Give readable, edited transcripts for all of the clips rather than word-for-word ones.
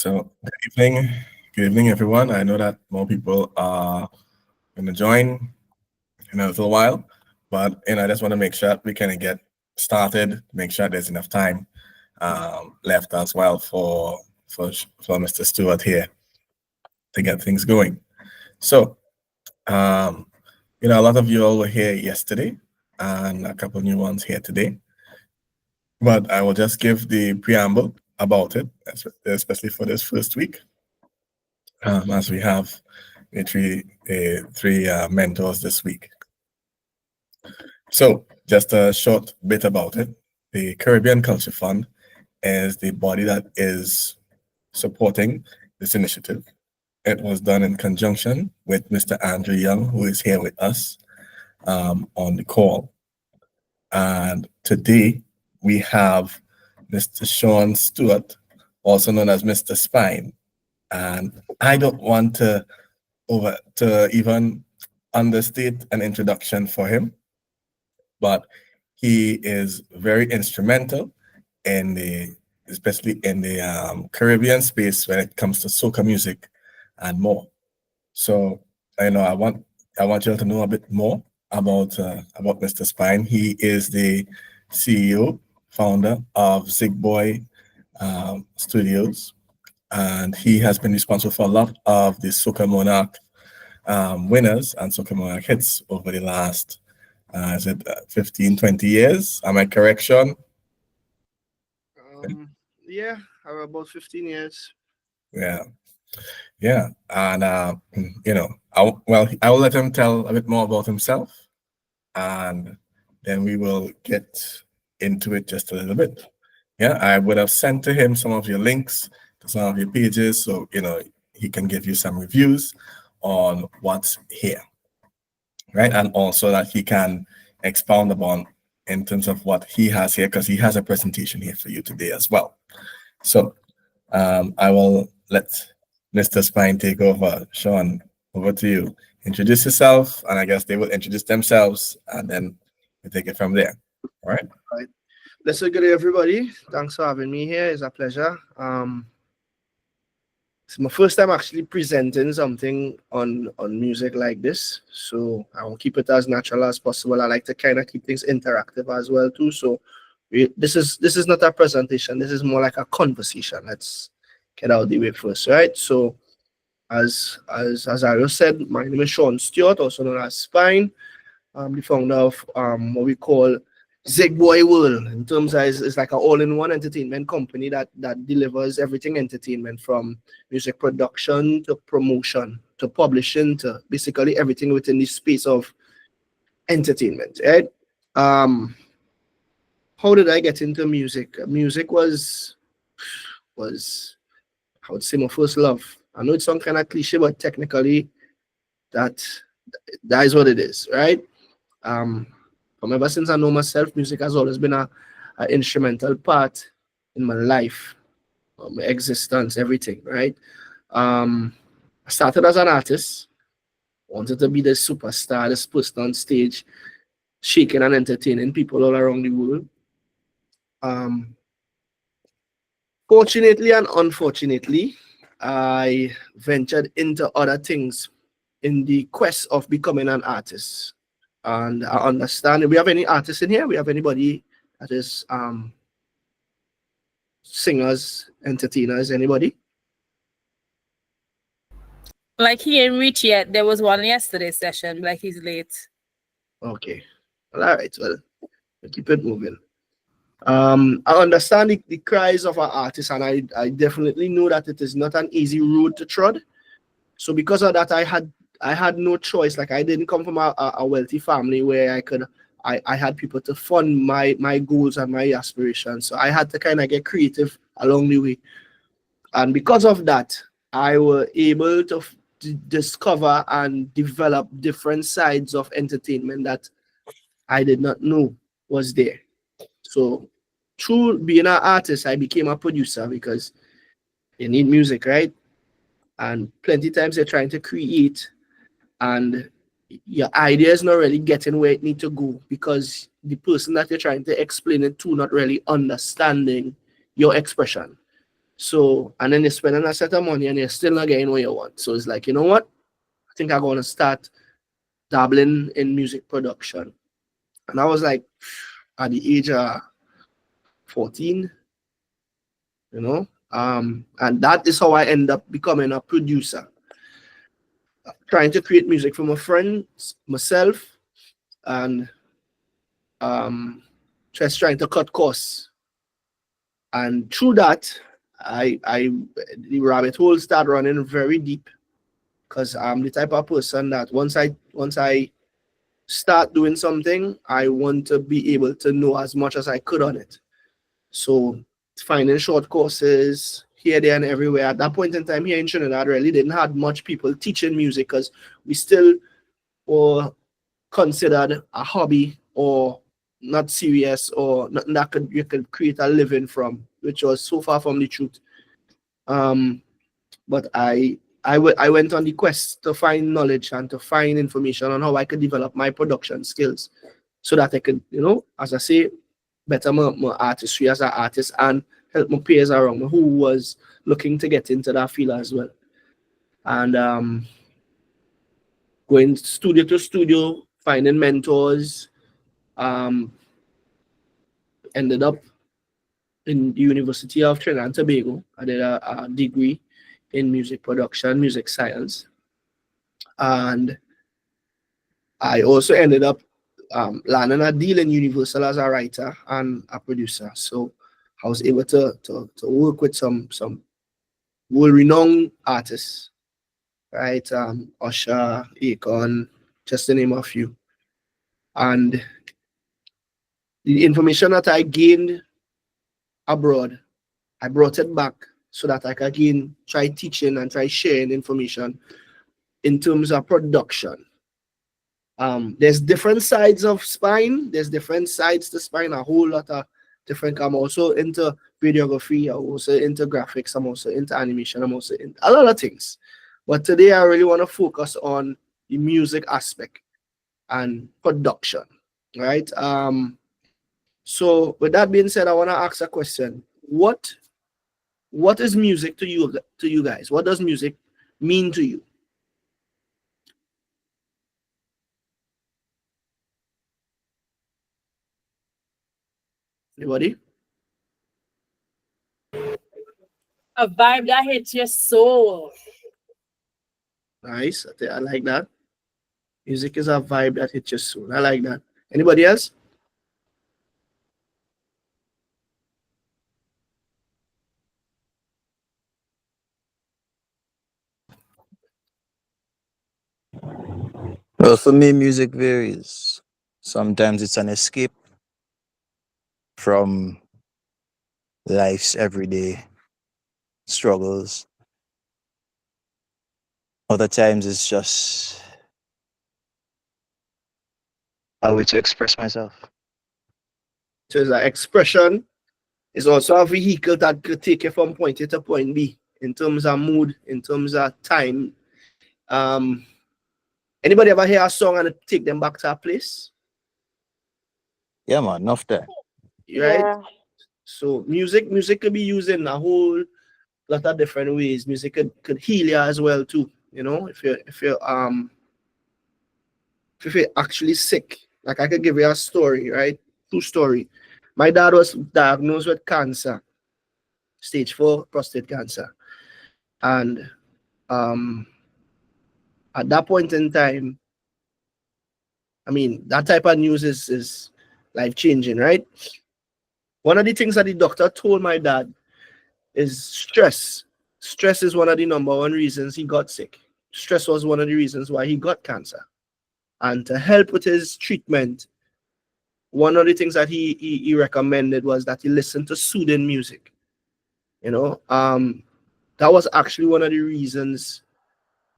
So, good evening, everyone. I know that more people are going to join in a little while, but I just want to make sure we kind of get started, make sure there's enough time left as well for Mr. Stewart here to get things going. So, um, a lot of you all were here yesterday, and a couple new ones here today. But I will just give the preamble about it, especially for this first week, as we have three mentors this week. So, just a short bit about it. The Caribbean Culture Fund is the body that is supporting this initiative. It was done in conjunction with Mr. Andrew Young, who is here with us on the call. And today we have Mr. Shawn Stewart, also known as Mr. Spine. And I don't want to even understate an introduction for him, but he is very instrumental especially in the Caribbean space when it comes to soca music and more. So I want you all to know a bit more about Mr. Spine. He is the CEO, founder of Zig Boi Studios, and he has been responsible for a lot of the Soca Monarch winners and Soca Monarch hits over the last 15, 20 years. Am I correct, Shawn? Yeah, about 15 years. Yeah. And, I will let him tell a bit more about himself, and then we will get into it just a little bit. Yeah, I would have sent to him some of your links to some of your pages, so he can give you some reviews on what's here, right? And also that he can expound upon in terms of what he has here, because he has a presentation here for you today as well. So I will let Mr. Spine take over. Shawn, over to you. Introduce yourself, and I guess they will introduce themselves, and then we take it from there. All right. All right. Let's good day, everybody. Thanks for having me here. It's a pleasure. It's my first time actually presenting something on music like this, so I will keep it as natural as possible. I like to kind of keep things interactive as well too. So this is not a presentation. This is more like a conversation. Let's get out the way first, right? So as Ario said, my name is Shawn Stewart, also known as Spine. I'm the founder of what we call Zig Boi World. In terms of it's like an all-in-one entertainment company that delivers everything entertainment, from music production to promotion to publishing to basically everything within the space of entertainment, right? How did I get into music? Music was I would say my first love. I know it sounds kind of cliche, but technically that is what it is, right? From ever since I know myself, music has always been a instrumental part in my life, my existence, everything, right? I started as an artist, wanted to be the superstar, this person on stage, shaking and entertaining people all around the world. Fortunately and unfortunately, I ventured into other things in the quest of becoming an artist. And I understand. Do we have any artists in here? We have anybody that is singers, entertainers, anybody? Like he ain't reached yet. There was one yesterday session, like he's late. Okay. All right. Well, we'll keep it moving. I understand the cries of our artists, and I definitely know that it is not an easy road to trod. So because of that, I had no choice. Like, I didn't come from a wealthy family where I had people to fund my goals and my aspirations. So I had to kind of get creative along the way. And because of that, I was able to discover and develop different sides of entertainment that I did not know was there. So through being an artist, I became a producer, because you need music, right? And plenty times you're trying to create, and your idea is not really getting where it needs to go, because the person that you're trying to explain it to not really understanding your expression. So, and then you're spending a set of money and you're still not getting what you want. So it's like, you know what? I think I'm going to start dabbling in music production. And I was like, at the age of 14, you know, and that is how I end up becoming a producer. Trying to create music for my friends, myself, and just trying to cut costs. And through that, the rabbit hole started running very deep, because I'm the type of person that once I start doing something, I want to be able to know as much as I could on it. So finding short courses here, there, and everywhere. At that point in time here in Trinidad, really didn't have much people teaching music, because we still were considered a hobby or not serious, or nothing that you could create a living from, which was so far from the truth. But I went on the quest to find knowledge and to find information on how I could develop my production skills, so that I could, you know, as I say, better my artistry as an artist and help my peers around me who was looking to get into that field as well. And going studio to studio, finding mentors, ended up in the University of Trinidad and Tobago. I did a degree in music production, music science. And I also ended up landing a deal in Universal as a writer and a producer. So I was able to work with some world-renowned artists, right? Usher, Akon, just to name a few. And the information that I gained abroad, I brought it back so that I can again try teaching and try sharing information in terms of production. There's different sides of spine. There's different sides to spine, a whole lot of different. I'm also into videography. I'm also into graphics. I'm also into animation. I'm also into a lot of things. But today I really want to focus on the music aspect and production, right? So with that being said, I want to ask a question. What is music to you guys? What does music mean to you? Anybody? A vibe that hits your soul. Nice. I like that. Music is a vibe that hits your soul. I like that. Anybody else? Well, for me, music varies. Sometimes it's an escape from life's everyday struggles. Other times it's just a way to express myself. So it's an expression. It's also a vehicle that could take you from point A to point B in terms of mood, in terms of time. Anybody ever hear a song and take them back to a place? Yeah, man, enough that. Right? Yeah. So music could be used in a whole lot of different ways. Music could heal you as well too. You know, if you're actually sick. Like I could give you a story, right? True story. My dad was diagnosed with cancer, stage 4 prostate cancer. And at that point in time, I mean, that type of news is life-changing, right? One of the things that the doctor told my dad is stress. Stress is one of the number one reasons he got sick. Stress was one of the reasons why he got cancer. And to help with his treatment, one of the things that he recommended was that he listen to soothing music. You know, that was actually one of the reasons.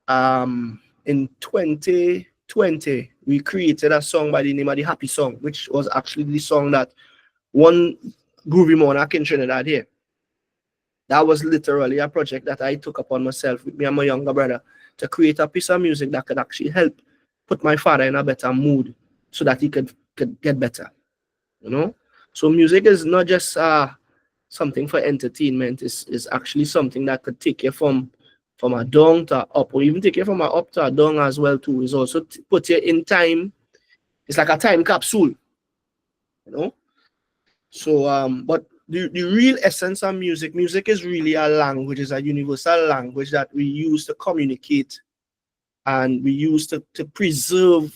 In 2020, we created a song by the name of The Happy Song, which was actually the song that won Groovy Monarch in Trinidad here. That was literally a project that I took upon myself with me and my younger brother to create a piece of music that could actually help put my father in a better mood so that he could get better, you know? So music is not just something for entertainment is actually something that could take you from a down to up, or even take you from a up to a down as well too. Is also put you in time. It's like a time capsule, you know. So but the real essence of music is really a language, is a universal language that we use to communicate, and we use to preserve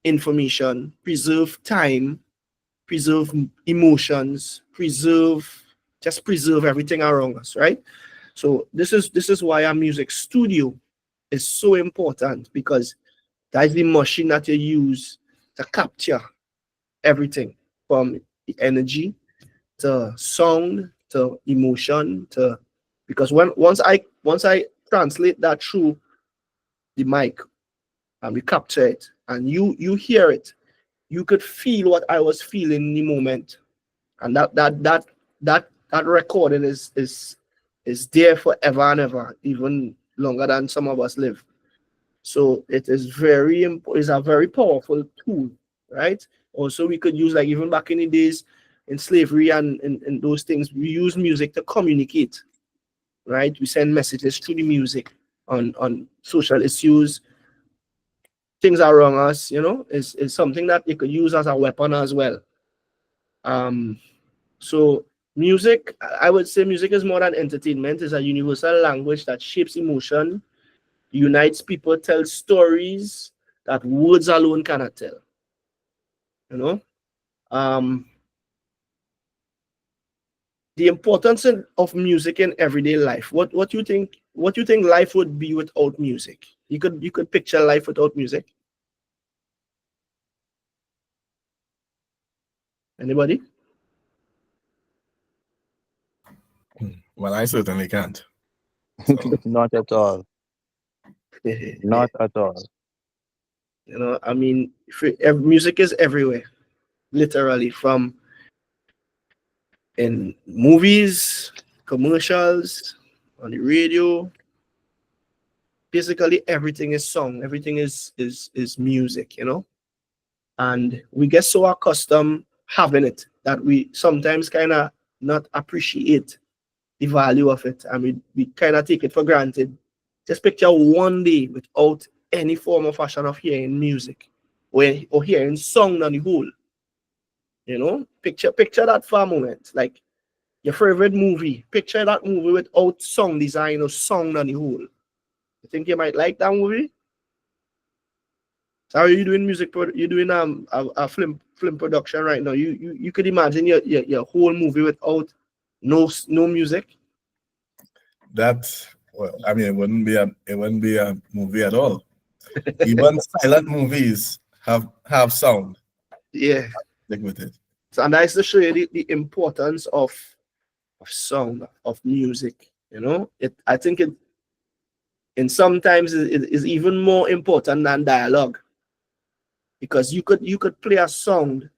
information, preserve time, preserve emotions, preserve everything around us, right? So this is why a music studio is so important, because that's the machine that you use to capture everything, from the energy to sound to emotion to, because once I translate that through the mic and we capture it and you hear it, you could feel what I was feeling in the moment, and that recording is there forever and ever, even longer than some of us live. So it is it's a very powerful tool, right? Also, we could use, like, even back in the days in slavery and those things, we use music to communicate, right? We send messages through the music on social issues, things are wrong us, is something that you could use as a weapon as well. So music, I would say music is more than entertainment. It's a universal language that shapes emotion, unites people, tells stories that words alone cannot tell. The importance of music in everyday life. What you think life would be without music? You could picture life without music. Anybody? Well, I certainly can't. So, Not at all. Not at all. I mean, music is everywhere, literally, from in movies, commercials, on the radio. Basically, everything is song. Everything is music, and we get so accustomed having it that we sometimes kind of not appreciate the value of it, and we kind of take it for granted. Just picture one day without any form of fashion of hearing music or hearing song on the whole. Picture that for a moment, like your favorite movie. Picture that movie without song design or song on the whole. You think you might like that movie? So how are you doing music? You're doing a film production right now. You could imagine your whole movie without no music. well, I mean, it wouldn't be a movie at all. Even silent movies have sound. Yeah. Stick with it. So, and that's to show you the importance of sound, of music. I think it and sometimes it is even more important than dialogue, because you could play a sound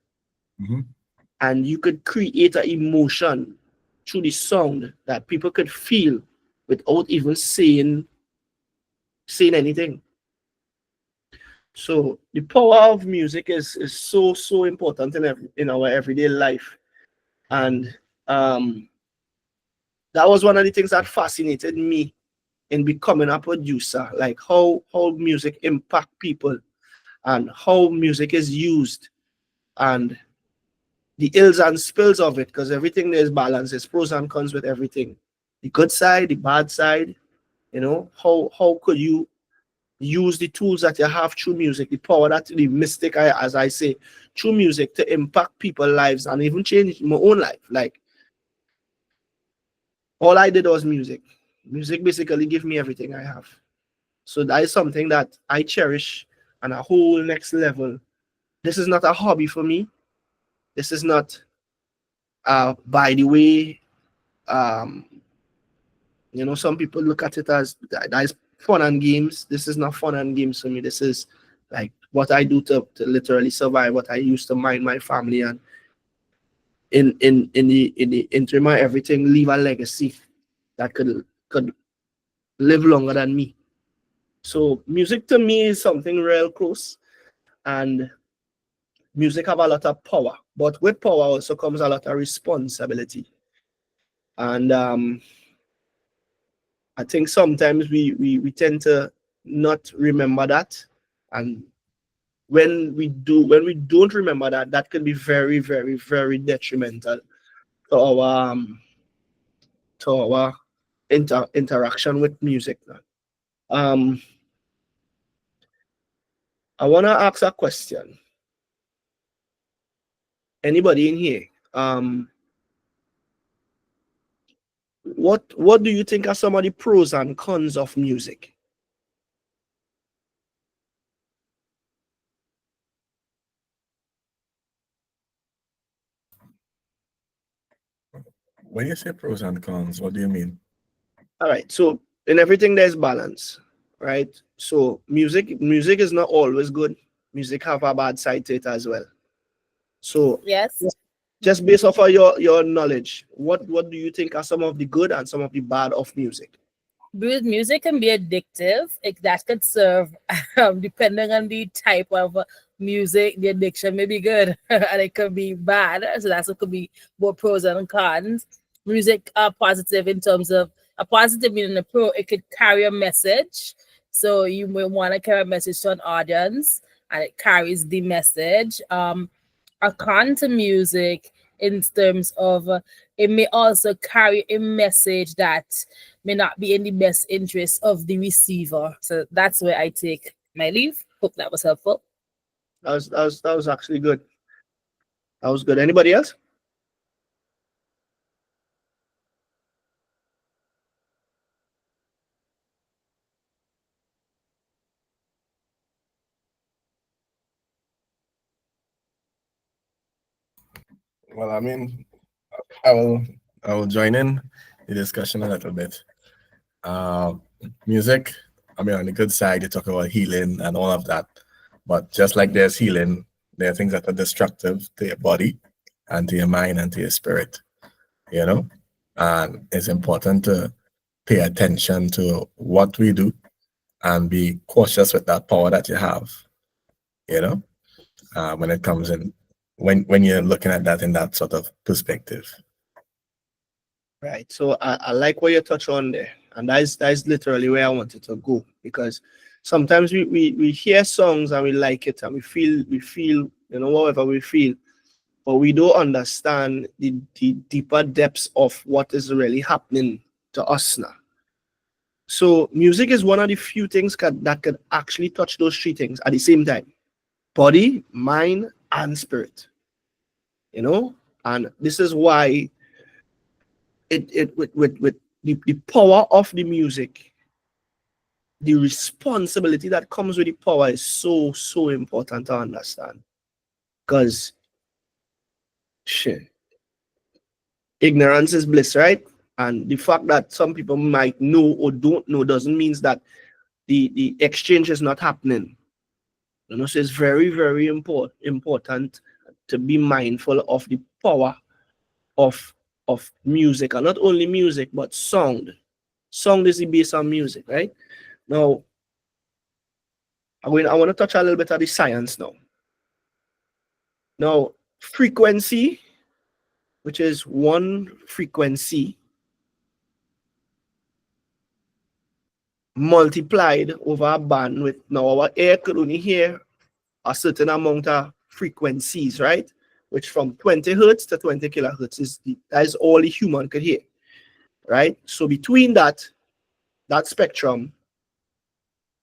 and you could create an emotion through the sound that people could feel without even saying anything. So the power of music is so important in our everyday life, and that was one of the things that fascinated me in becoming a producer, like how music impact people and how music is used, and the ills and spills of it, because everything there is balance, there's pros and cons with everything. The good side, the bad side, how could you use the tools that you have through music, the power that the mystic, as I say, through music to impact people's lives and even change my own life. Like, all I did was music. Music basically gave me everything I have. So that is something that I cherish on a whole next level. This is not a hobby for me. This is not, by the way, some people look at it as that is fun and games. This is not fun and games for me. This is like what I do to literally survive, what I use to mind my family, and in the interim of everything, leave a legacy that could live longer than me. So music to me is something real close, and music have a lot of power, but with power also comes a lot of responsibility. And I think sometimes we tend to not remember that, and when we don't remember that, that can be very, very, very detrimental to our interaction with music. I want to ask a question. Anybody in here? What do you think are some of the pros and cons of music? When you say pros and cons, what do you mean? All right, so in everything there's balance, right? So music is not always good. Music have a bad side to it as well. So Yes. just based off of your knowledge, what do you think are some of the good and some of the bad of music? Music can be addictive. That could serve, depending on the type of music. The addiction may be good, and it could be bad. So that's what could be both pros and cons. Music are positive in terms of a positive meaning a pro. It could carry a message. So you may want to carry a message to an audience, and it carries the message. A con to music in terms of it may also carry a message that may not be in the best interest of the receiver. So that's where I take my leave. Hope that was helpful. That was actually good. That was good. Anybody else? Well, I mean, I will join in the discussion a little bit. Uh, Music, I mean, on the good side, you talk about healing and all of that. But just like there's healing, there are things that are destructive to your body and to your mind and to your spirit, you know? And it's important to pay attention to what we do and be cautious with that power that you have, you know, when it comes in, when you're looking at that in that sort of perspective. Right. So I like what you touch on there. And that's literally where I wanted to go, because sometimes we hear songs and we like it and we feel, whatever we feel, but we don't understand the deeper depths of what is really happening to us now. So music is one of the few things that could actually touch those three things at the same time: body, mind, and spirit. And this is why with the power of the music, the responsibility that comes with the power is so important to understand. Because ignorance is bliss, right? And the fact that some people might know or don't know doesn't mean that the exchange is not happening. So it's very, very important to be mindful of the power of music, and not only music but sound. Sound is the base of music, right? Now I want to touch a little bit of the science now. Now, frequency, which is one frequency multiplied over a bandwidth. Now our ear could only hear a certain amount of frequencies, right? Which from 20 hertz to 20 kilohertz that is all the human could hear, right? So between that spectrum,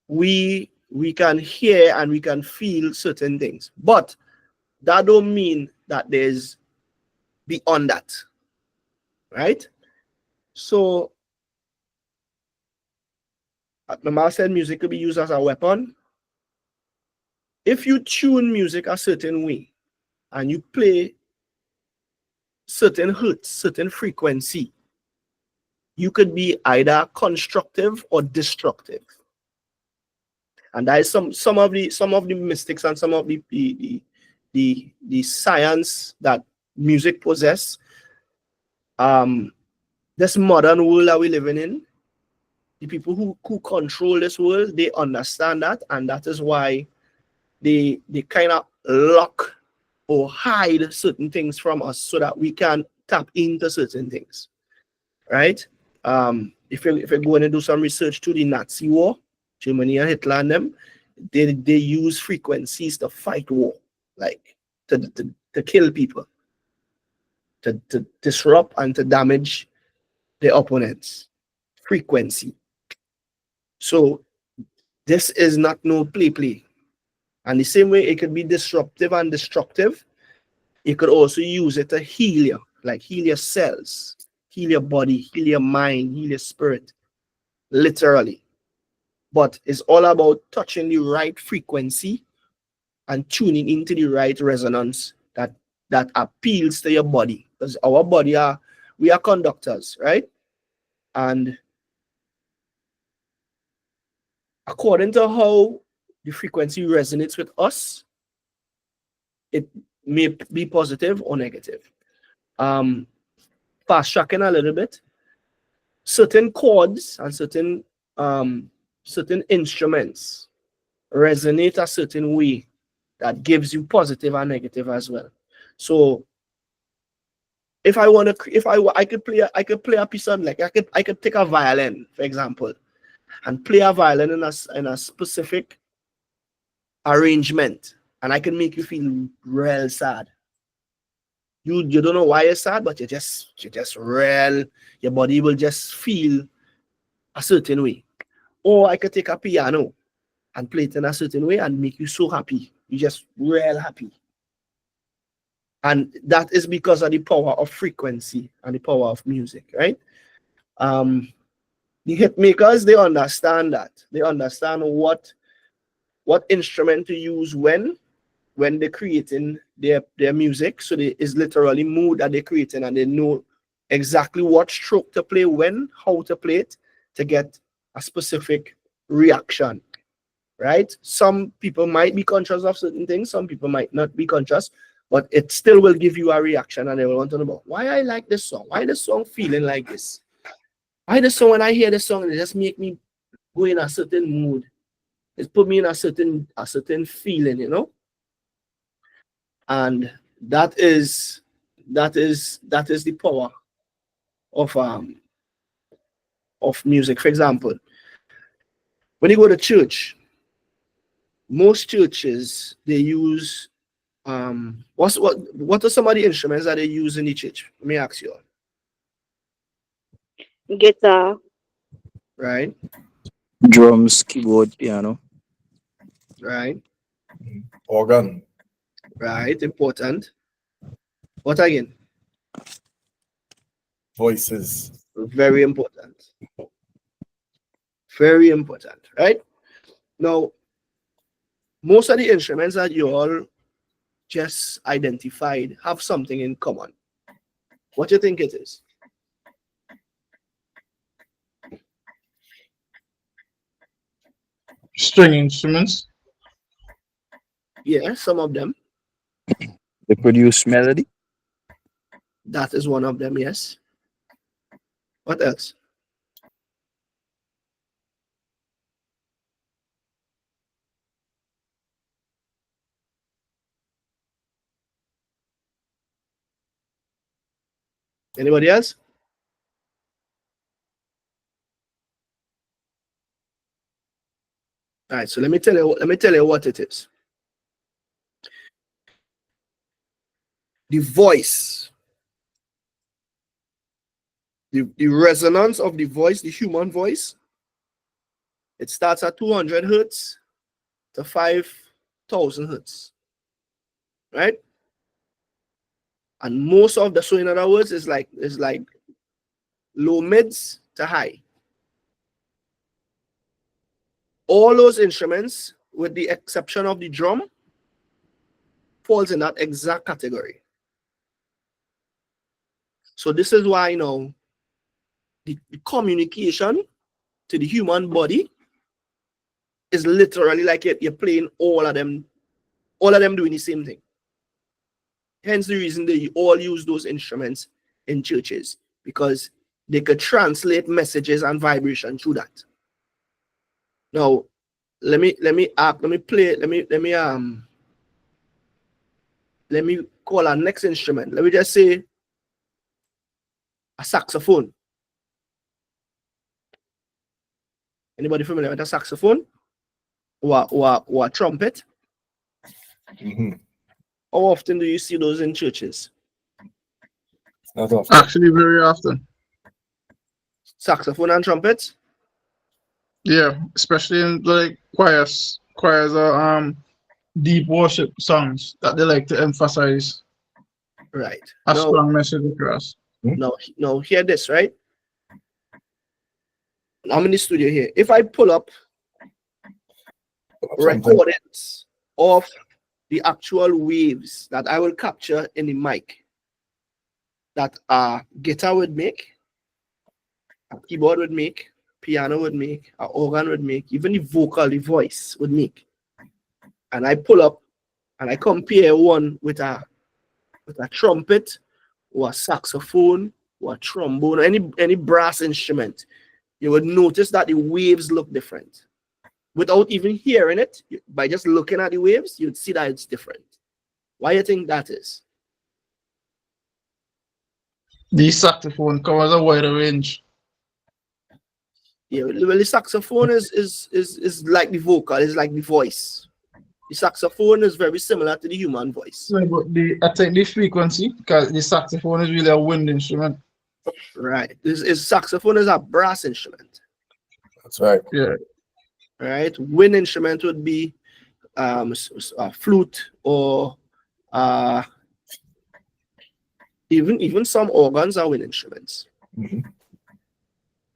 we can hear and we can feel certain things, but that don't mean that there's beyond that, right? So Mama said music could be used as a weapon. If you tune music a certain way and you play certain hertz, certain frequency, you could be either constructive or destructive. And that is some of the mystics and some of the science that music possess. This modern world that we're living in, the people who control this world, they understand that, and that is why they kind of lock or hide certain things from us so that we can tap into certain things. right? If you're going to do some research to the Nazi war, Germany and Hitler and them, they use frequencies to fight war, like to kill people, to disrupt and to damage the opponents. Frequency. So this is not no play. And the same way it could be disruptive and destructive, you could also use it to heal you, like heal your cells, heal your body, heal your mind, heal your spirit, literally. But it's all about touching the right frequency and tuning into the right resonance that appeals to your body. Because our body we are conductors, right? And according to how the frequency resonates with us, it may be positive or negative. Fast tracking a little bit. Certain chords and certain instruments resonate a certain way that gives you positive and negative as well. So if I want to, I could play a piece of, like, I could take a violin, for example, and play a violin in a specific arrangement, and I can make you feel real sad. You don't know why you're sad, but you just real, your body will just feel a certain way. Or I could take a piano and play it in a certain way and make you so happy. You just real happy. And that is because of the power of frequency and the power of music, right? The hit makers, they understand that. They understand what instrument to use when they're creating their music. So there is literally mood that they're creating, and they know exactly what stroke to play when, how to play it to get a specific reaction, right? Some people might be conscious of certain things, some people might not be conscious, but it still will give you a reaction, and they will want to know about why I like this song, why this song feeling like this, why this song, when I hear this song, it just make me go in a certain mood. It put me in a certain feeling, you know. And that is the power of music. For example, when you go to church, most churches, they use what are some of the instruments that they use in the church? Let me ask you. Guitar. Right, Drums, keyboard, piano. right, Organ. right. Important. What again? Voices. Very important. Very important, right? Now, most of the instruments that you all just identified have something in common. What do you think it is? String instruments. Yeah, some of them. They produce melody. That is one of them, yes. What else? Anybody else? All right, so let me tell you what it is. The voice, the resonance of the voice, the human voice, it starts at 200 hertz to 5,000 hertz, right? And most of the, so in other words, is like low mids to high. All those instruments, with the exception of the drum, falls in that exact category. So this is why, you know, the communication to the human body is literally like you're playing all of them doing the same thing. Hence the reason they all use those instruments in churches, because they could translate messages and vibration through that. Now, let me call our next instrument. Let me just say a saxophone. Anybody familiar with a saxophone or a trumpet? Mm-hmm. How often do you see those in churches? Not often. Actually, very often. Saxophone and trumpets? Yeah, especially in like choirs are deep worship songs that they like to emphasize Right. a Now, strong message across. now hear this, right? I'm in the studio here. If I pull up Something. recordings of the actual waves that I will capture in the mic that a guitar would make, a keyboard would make, piano would make, an organ would make, even the vocal, the voice would make. And I pull up and I compare one with a trumpet or a saxophone or a trombone or any brass instrument, you would notice that the waves look different. Without even hearing it, by just looking at the waves, you'd see that it's different. Why do you think that is? The saxophone covers a wider range. Yeah, well, the saxophone is like the vocal, is like the voice. The saxophone is very similar to the human voice. So, but I think the frequency, because the saxophone is really a wind instrument. Right. Saxophone is a brass instrument. That's right. Yeah. Right. Wind instrument would be a flute or even some organs are wind instruments. Mm-hmm.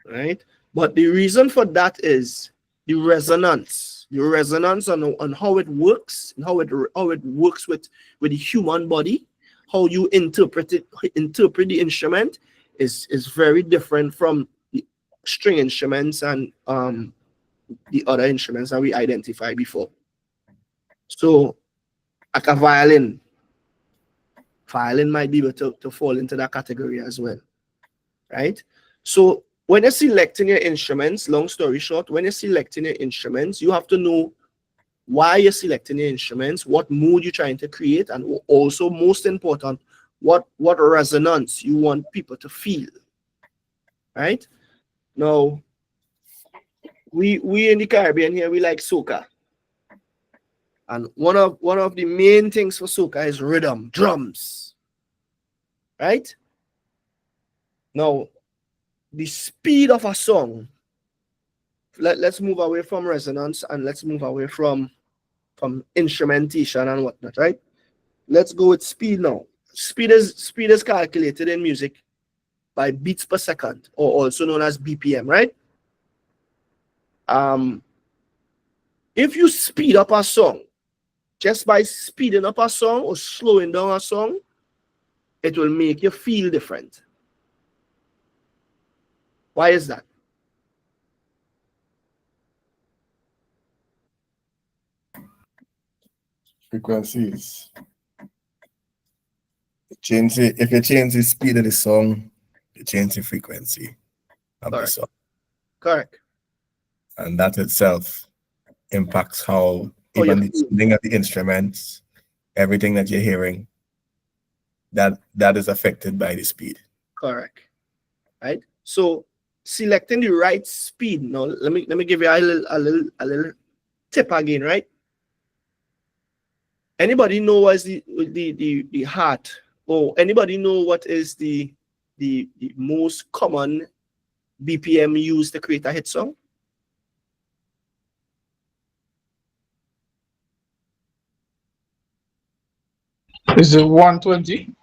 Right. But the reason for that is the resonance on how it works and how it works with the human body, how you interpret the instrument is very different from the string instruments and the other instruments that we identified before. So like a violin might be able to fall into that category as well, right? So when you're selecting your instruments, long story short, when you're selecting your instruments, you have to know why you're selecting your instruments, what mood you're trying to create, and also, most important, what resonance you want people to feel, right? Now, we in the Caribbean here, we like soca. And one of the main things for soca is rhythm, drums, right? Now, the speed of a song, let's move away from resonance and let's move away from instrumentation and whatnot, right? Let's go with speed now. Speed is calculated in music by beats per second, or also known as BPM, right? If you speed up a song, just by speeding up a song or slowing down a song, it will make you feel different. Why is that? Frequencies. If you change the speed of the song, you change the frequency of the song. Correct. And that itself impacts how even the tuning of the instruments, everything that you're hearing, that is affected by the speed. Correct. Right. So selecting the right speed. Now let me give you a little tip again, right? Anybody know what is the heart, or anybody know what is the most common BPM used to create a hit song? Is it 120?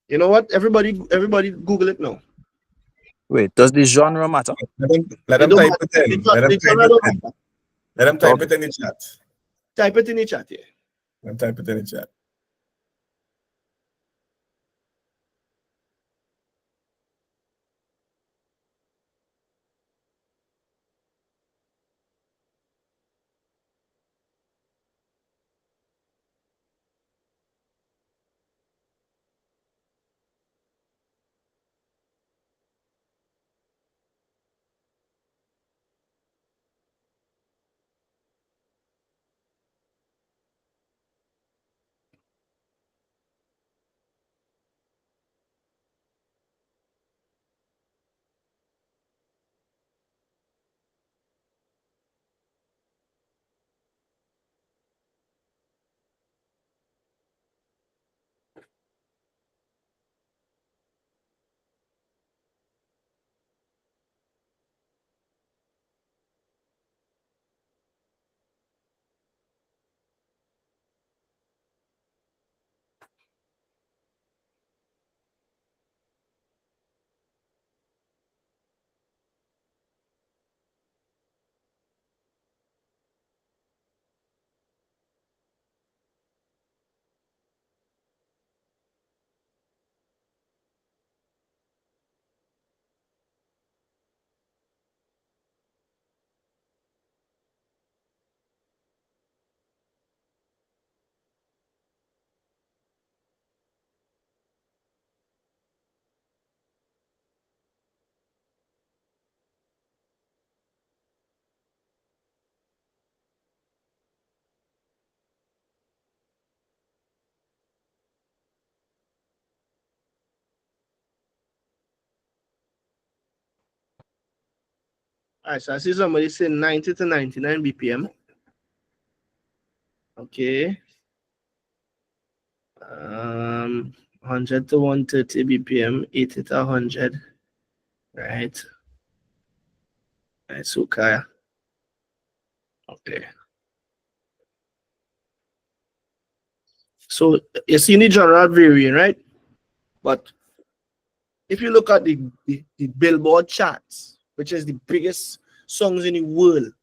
You know what? Everybody Google it now. Wait, does the genre matter? Let them type it in. Let them type it in. Let them type Okay. it in the chat. Type it in the chat here. Let them type it in the chat. All right, so I see somebody saying 90 to 99 BPM. Okay. 100 to 130 BPM, 80 to 100. Right. Right, so Kaya. Okay. So you see the genre varying, right? But if you look at the Billboard charts, which is the biggest songs in the world,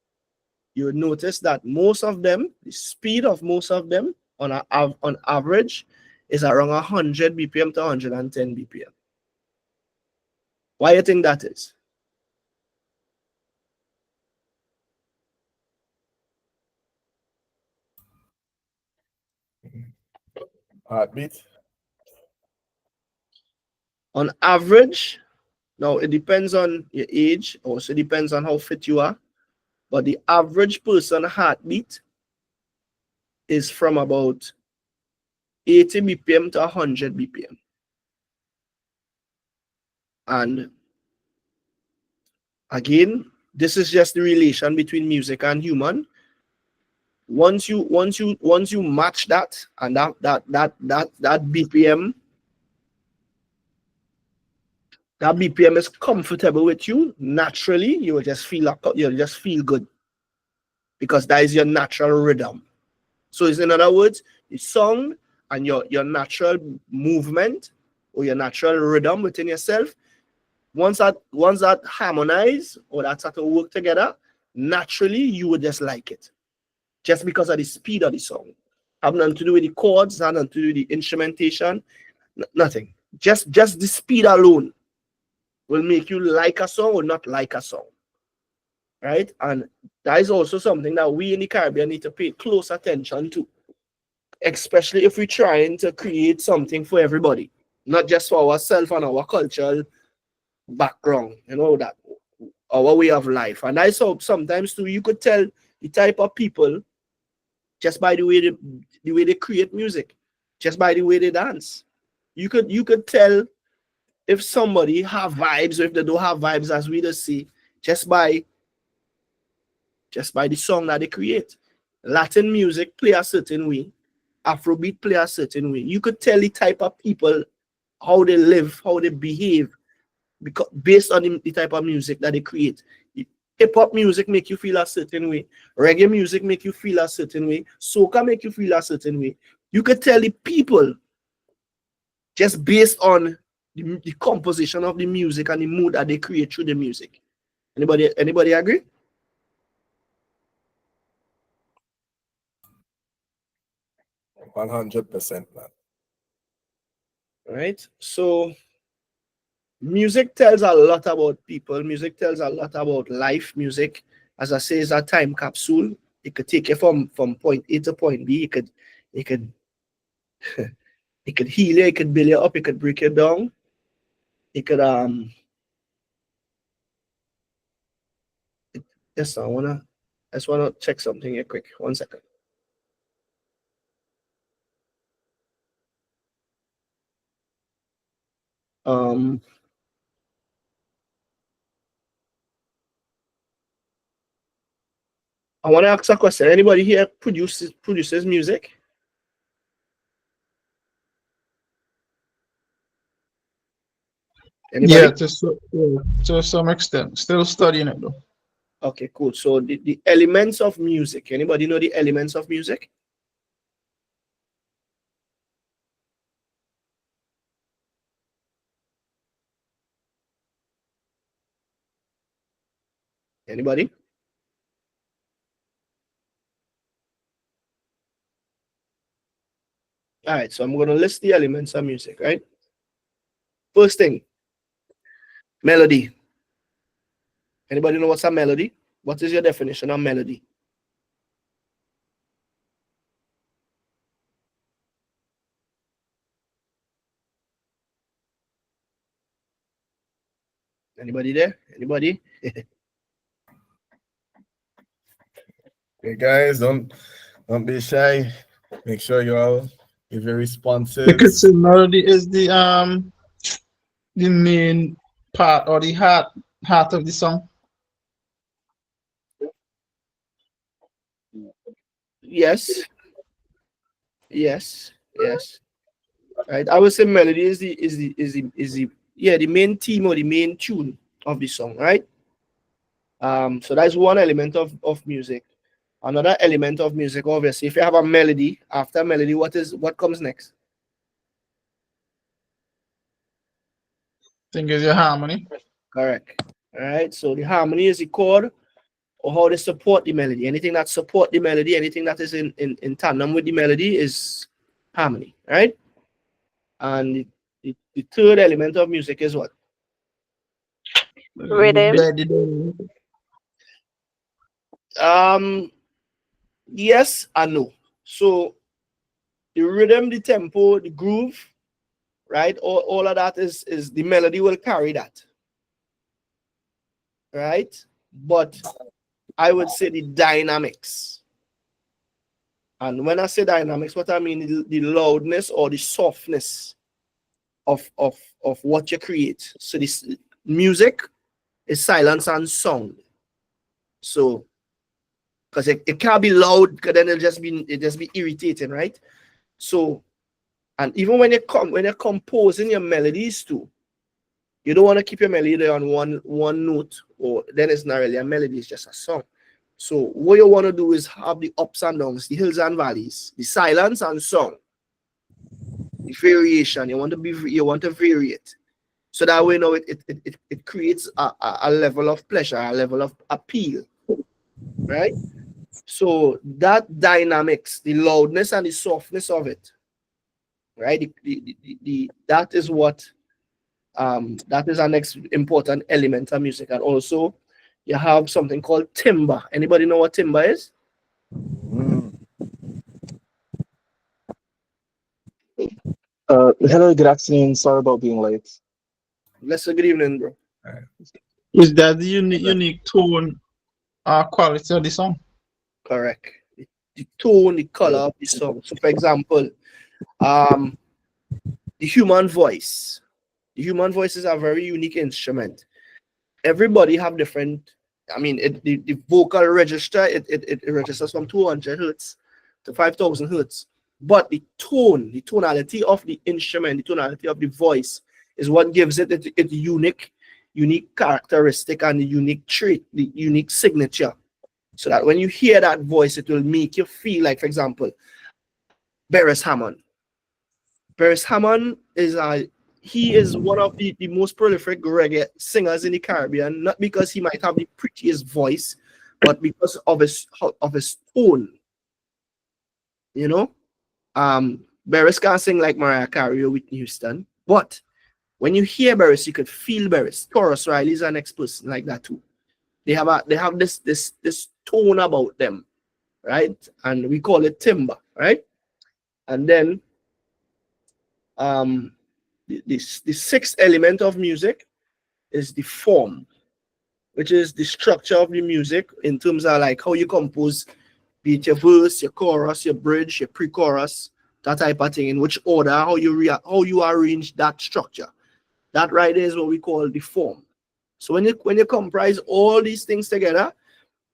you would notice that most of them, the speed of most of them on average is around 100 BPM to 110 BPM. Why do you think that is? Heartbeat. On average, now it depends on your age, also depends on how fit you are, but the average person heartbeat is from about 80 BPM to 100 BPM. And again, this is just the relation between music and human. Once you match that and that BPM, that BPM is comfortable with you, naturally you'll just feel good, because that is your natural rhythm. So it's, in other words, the song and your natural movement or your natural rhythm within yourself, once that harmonize or that start to work together, naturally you would just like it, just because of the speed of the song. Have nothing to do with the chords, have nothing to do with the instrumentation, nothing. Just the speed alone will make you like a song or not like a song, right? And that is also something that we in the Caribbean need to pay close attention to, especially if we're trying to create something for everybody, not just for ourselves and our cultural background, that our way of life. And I saw sometimes too, you could tell the type of people just by the way they create music, just by the way they dance. You could tell if somebody have vibes or if they don't have vibes, as we just see, just by the song that they create. Latin music play a certain way, Afrobeat play a certain way. You could tell the type of people, how they live, how they behave, because based on the type of music that they create. Hip hop music make you feel a certain way. Reggae music make you feel a certain way. Soca make you feel a certain way. You could tell the people just based on the composition of the music and the mood that they create through the music. Anybody agree? 100%, man. Right? So music tells a lot about people. Music tells a lot about life. Music, as I say, is a time capsule. It could take you from point A to point B. It could it could heal you, it could build you up, it could break you down. It could yes, I just wanna check something here quick. 1 second. I want to ask a question. Anybody here produces music? Anybody? Yeah, to some extent. Still studying it though. Okay, cool. So the elements of music. Anybody know the elements of music? Anybody? All right, so I'm going to list the elements of music, right? First thing, melody. Anybody know what's a melody? What is your definition of melody? Anybody there? Anybody? Hey guys, don't be shy. Make sure you all give your You responses. could say melody is the main part or the heart of the song. Yes, yes, yes. Right. I would say melody is the main theme or the main tune of the song, right? So that's one element of music. Another element of music, obviously, if you have a melody, after melody, what comes next? Think is your harmony. Correct. All right. So the harmony is the chord or how they support the melody. Anything that support the melody, anything that is in tandem with the melody is harmony, right? And the third element of music is what? Rhythm. Um, yes and no. So the rhythm, the tempo, the groove, right? All of that is the melody will carry that, right? But I would say the dynamics. And when I say dynamics, what I mean is the loudness or the softness of what you create. So this music is silence and sound. So because it can't be loud, because then it just be irritating, right? So, and even when you're composing your melodies too, you don't want to keep your melody on one note, or then it's not really a melody, it's just a song. So what you want to do is have the ups and downs, the hills and valleys, the silence and song, the variation. You want to vary it. So that way, it creates a level of pleasure, a level of appeal, right? So that dynamics, the loudness and the softness of it, right? That is what that is our next important element of music. And also you have something called timbre. Anybody know what timbre is? Mm. Hello, good afternoon. Sorry about being late. Let's say good evening, bro. Is that the unique tone quality of the song? Correct. The tone, the color of the song. So for example, the human voice. The human voice is a very unique instrument. Everybody have different, I mean, the vocal register, it registers from 200 hertz to 5,000 hertz. But the tonality of the instrument, the tonality of the voice is what gives it its unique characteristic and the unique trait, the unique signature. So that when you hear that voice, it will make you feel like, for example, Beres Hammond. Beres Hammond he is one of the most prolific reggae singers in the Caribbean, not because he might have the prettiest voice, but because of his tone. You know, Beres can't sing like Mariah Carey or Whitney Houston, but when you hear Beres, you could feel Beres. Taurus Riley is an next person like that too. They have this tone about them, right? And we call it timbre, right? And then the sixth element of music is the form, which is the structure of the music in terms of like how you compose, be it your verse, your chorus, your bridge, your pre-chorus, that type of thing, in which order, how you arrange that structure. That right there is what we call the form. So when you comprise all these things together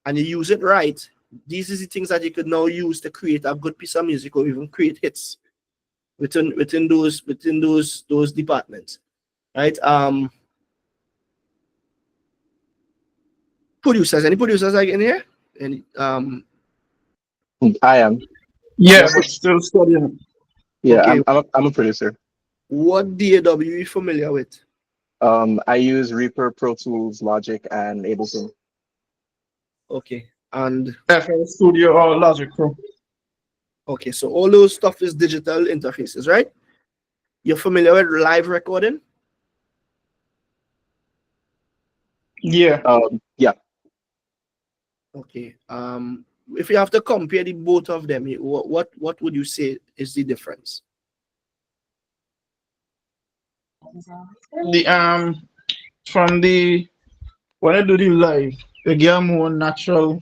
and you use it right, these are the things that you could now use to create a good piece of music or even create hits within those departments, right? Producers, any producers like in here? Any I am. Yeah, What- but still studying. Yeah, Okay. I'm a producer. what DAW are you familiar with? I use Reaper, Pro Tools, Logic, and Ableton. Okay, and FL Studio or Logic Pro. okay, so all those stuff is digital interfaces, right? You're familiar with live recording? Yeah. Yeah. Okay. If you have to compare the both of them, what would you say is the difference? The from the when I do the live, you get a more natural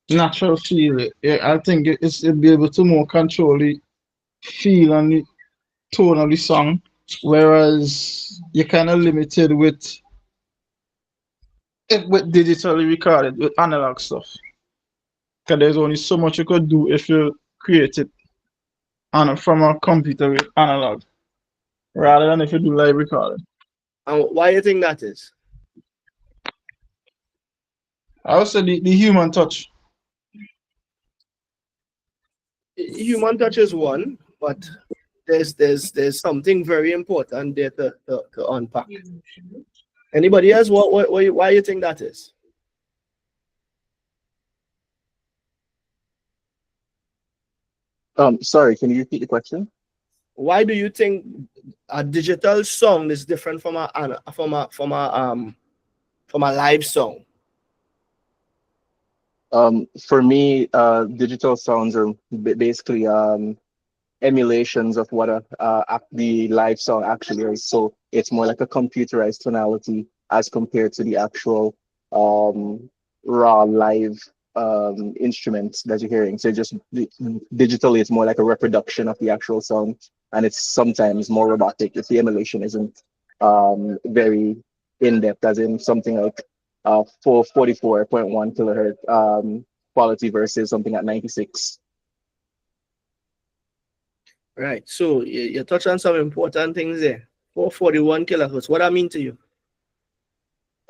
feel. Yeah, I think it'll be able to more control the feel and the tone of the song, whereas you're kind of limited with digitally recorded with analog stuff. because there's only so much you could do if you create it from a computer with analog, rather than if you do live recording. And why do you think that is? I would say the human touch. Human touch is one, but there's something very important there to unpack. Anybody else? Why you think that is? Sorry, can you repeat the question? Why do you think a digital song is different from a live song? For me, digital sounds are basically emulations of what the live song actually is. So it's more like a computerized tonality as compared to the actual raw live instruments that you're hearing. So just digitally, it's more like a reproduction of the actual sound, and it's sometimes more robotic if the emulation isn't very in depth, as in something like 444.1 kilohertz quality versus something at 96. Right. So you touch on some important things there. 441 kilohertz. What that mean to you?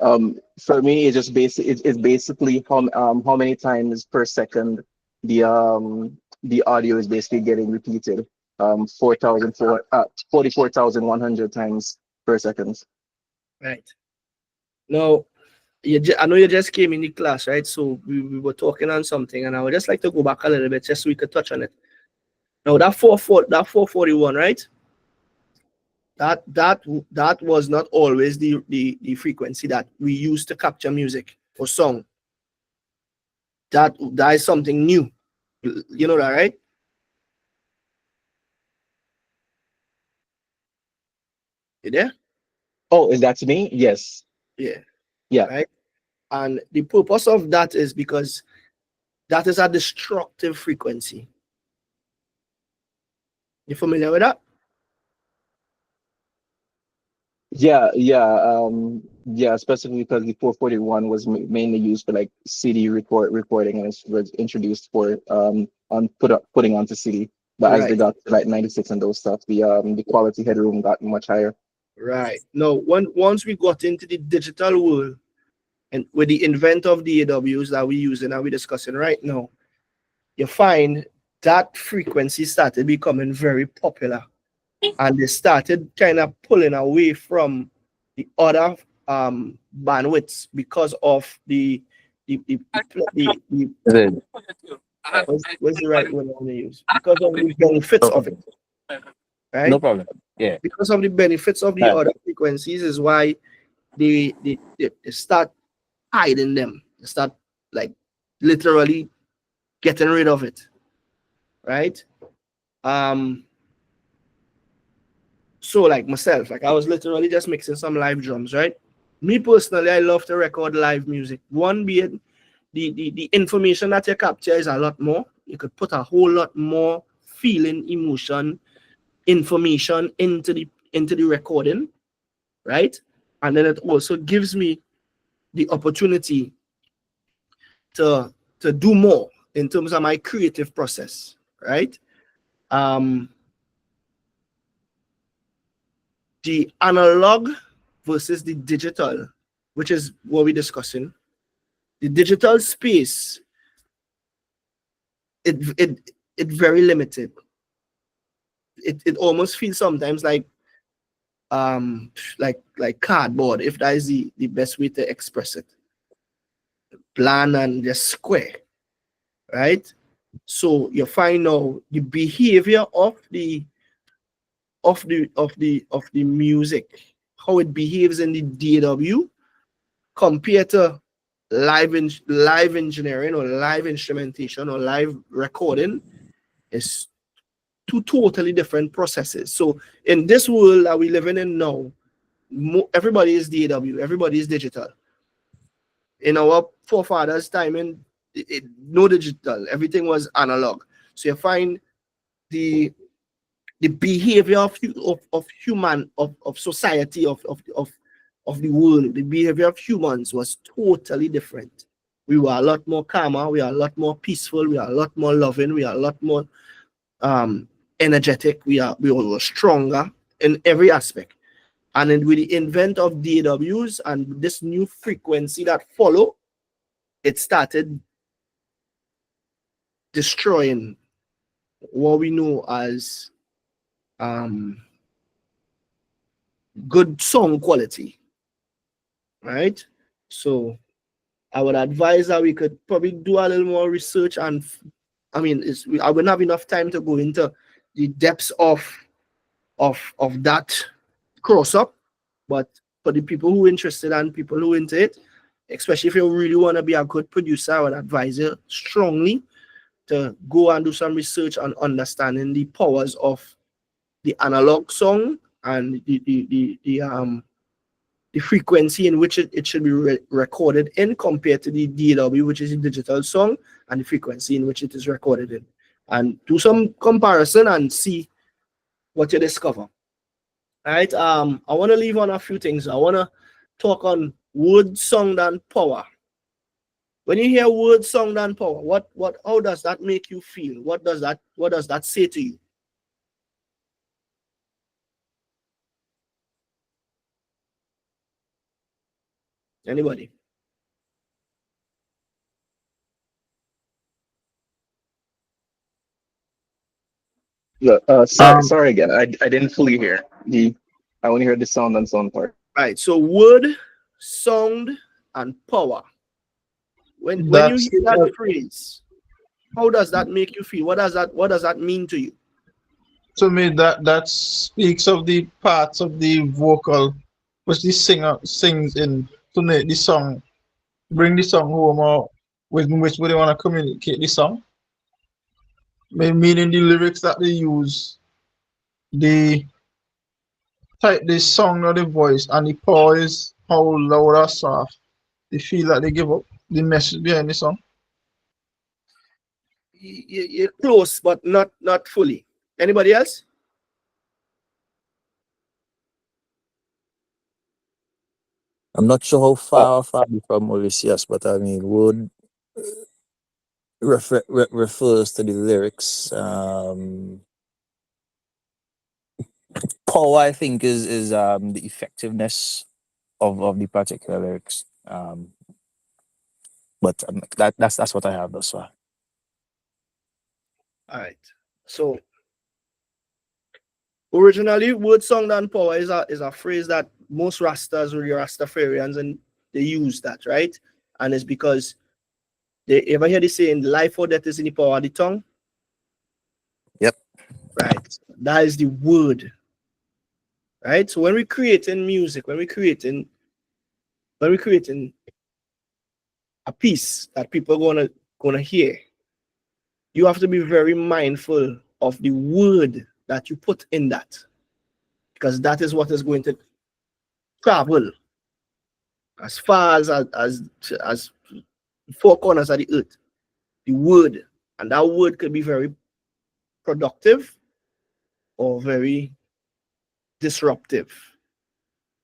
For me, it's just it's basically how many times per second the audio is basically getting repeated. 44,100 times per second. Right. Now, I know you just came in the class, right? So we were talking on something, and I would just like to go back a little bit just so we could touch on it. Now that 441, right? That was not always the frequency that we used to capture music or song. That is something new. You know that, right? You there? Oh, is that to me? Yes. Yeah. Yeah. Right. And the purpose of that is because that is a destructive frequency. You familiar with that? Yeah, specifically because the 441 was mainly used for like CD recording, and it was introduced for putting onto CD. But as they Right. got to like 96 and those stuff, the quality headroom got much higher. Right. Now, once we got into the digital world, and with the invent of the AWs that we use and that we're discussing right now, you find that frequency started becoming very popular, and they started kind of pulling away from the other bandwidths because of the Zig. what's the right word I want to use? Because of the benefits of it, right? No problem. Yeah. Because of the benefits of the Right. other frequencies is why they start hiding them. They start like literally getting rid of it, right? So like myself, like I was literally just mixing some live drums, right? Me personally, I love to record live music. One being the information that you capture is a lot more. You could put a whole lot more feeling, emotion, information into the recording, right? And then it also gives me the opportunity to do more in terms of my creative process, right? The analog versus the digital, which is what we're discussing. The digital space, it very limited. It almost feels sometimes like cardboard, if that is the best way to express it. Plan and just square, right? So you find out the behavior of the music, how it behaves in the DAW compared to live engineering or live instrumentation or live recording is two totally different processes. So in this world that we living in now, everybody is DAW, everybody is digital. In our forefathers' time, no digital, everything was analog. So you find the behavior of human of society of the world, the behavior of humans was totally different, we were a lot more calmer, we are a lot more peaceful, we are a lot more loving, we are a lot more energetic, we were stronger in every aspect. And then with the invent of DAWs and this new frequency that follow, it started destroying what we know as good song quality, right? So I would advise that we could probably do a little more research, and I mean, I wouldn't have enough time to go into the depths of that cross up, but for the people who are interested and people who are into it, especially if you really want to be a good producer, I would advise you strongly to go and do some research on understanding the powers of the analog song and the frequency in which it should be recorded in compared to the DAW, which is a digital song, and the frequency in which it is recorded in. And do some comparison and see what you discover. All right. I want to leave on a few things. I want to talk on word, sound, and power. When you hear word, sound, and power, how does that make you feel? What does that say to you? Anybody? Yeah, sorry again. I didn't fully hear I only heard the sound and sound part. Right. So word, sound, and power. When you hear that phrase, how does that make you feel? What does that mean to you? To me, that speaks of the parts of the vocal which the singer sings in to make the song, bring the song home, or with which they want to communicate the song. Meaning the lyrics that they use, the type, the song or the voice, and the power is how loud or soft they feel that they give up the message behind the song. You're close, but not fully. Anybody else? I'm not sure how far from Mauritius, but I mean, would refers to the lyrics. Power, I think, is the effectiveness of the particular lyrics. But that's what I have thus far. All right. So originally, word, sound, and power is a phrase that most Rastas or Rastafarians and they use that, right? And it's because they ever hear the saying, life or death is in the power of the tongue. Yep. Right. That is the word. Right. So when we're creating music, when we're creating a piece that people are gonna hear, you have to be very mindful of the word that you put in that, because that is what is going to travel as far as four corners of the earth. The word, and that word could be very productive or very disruptive,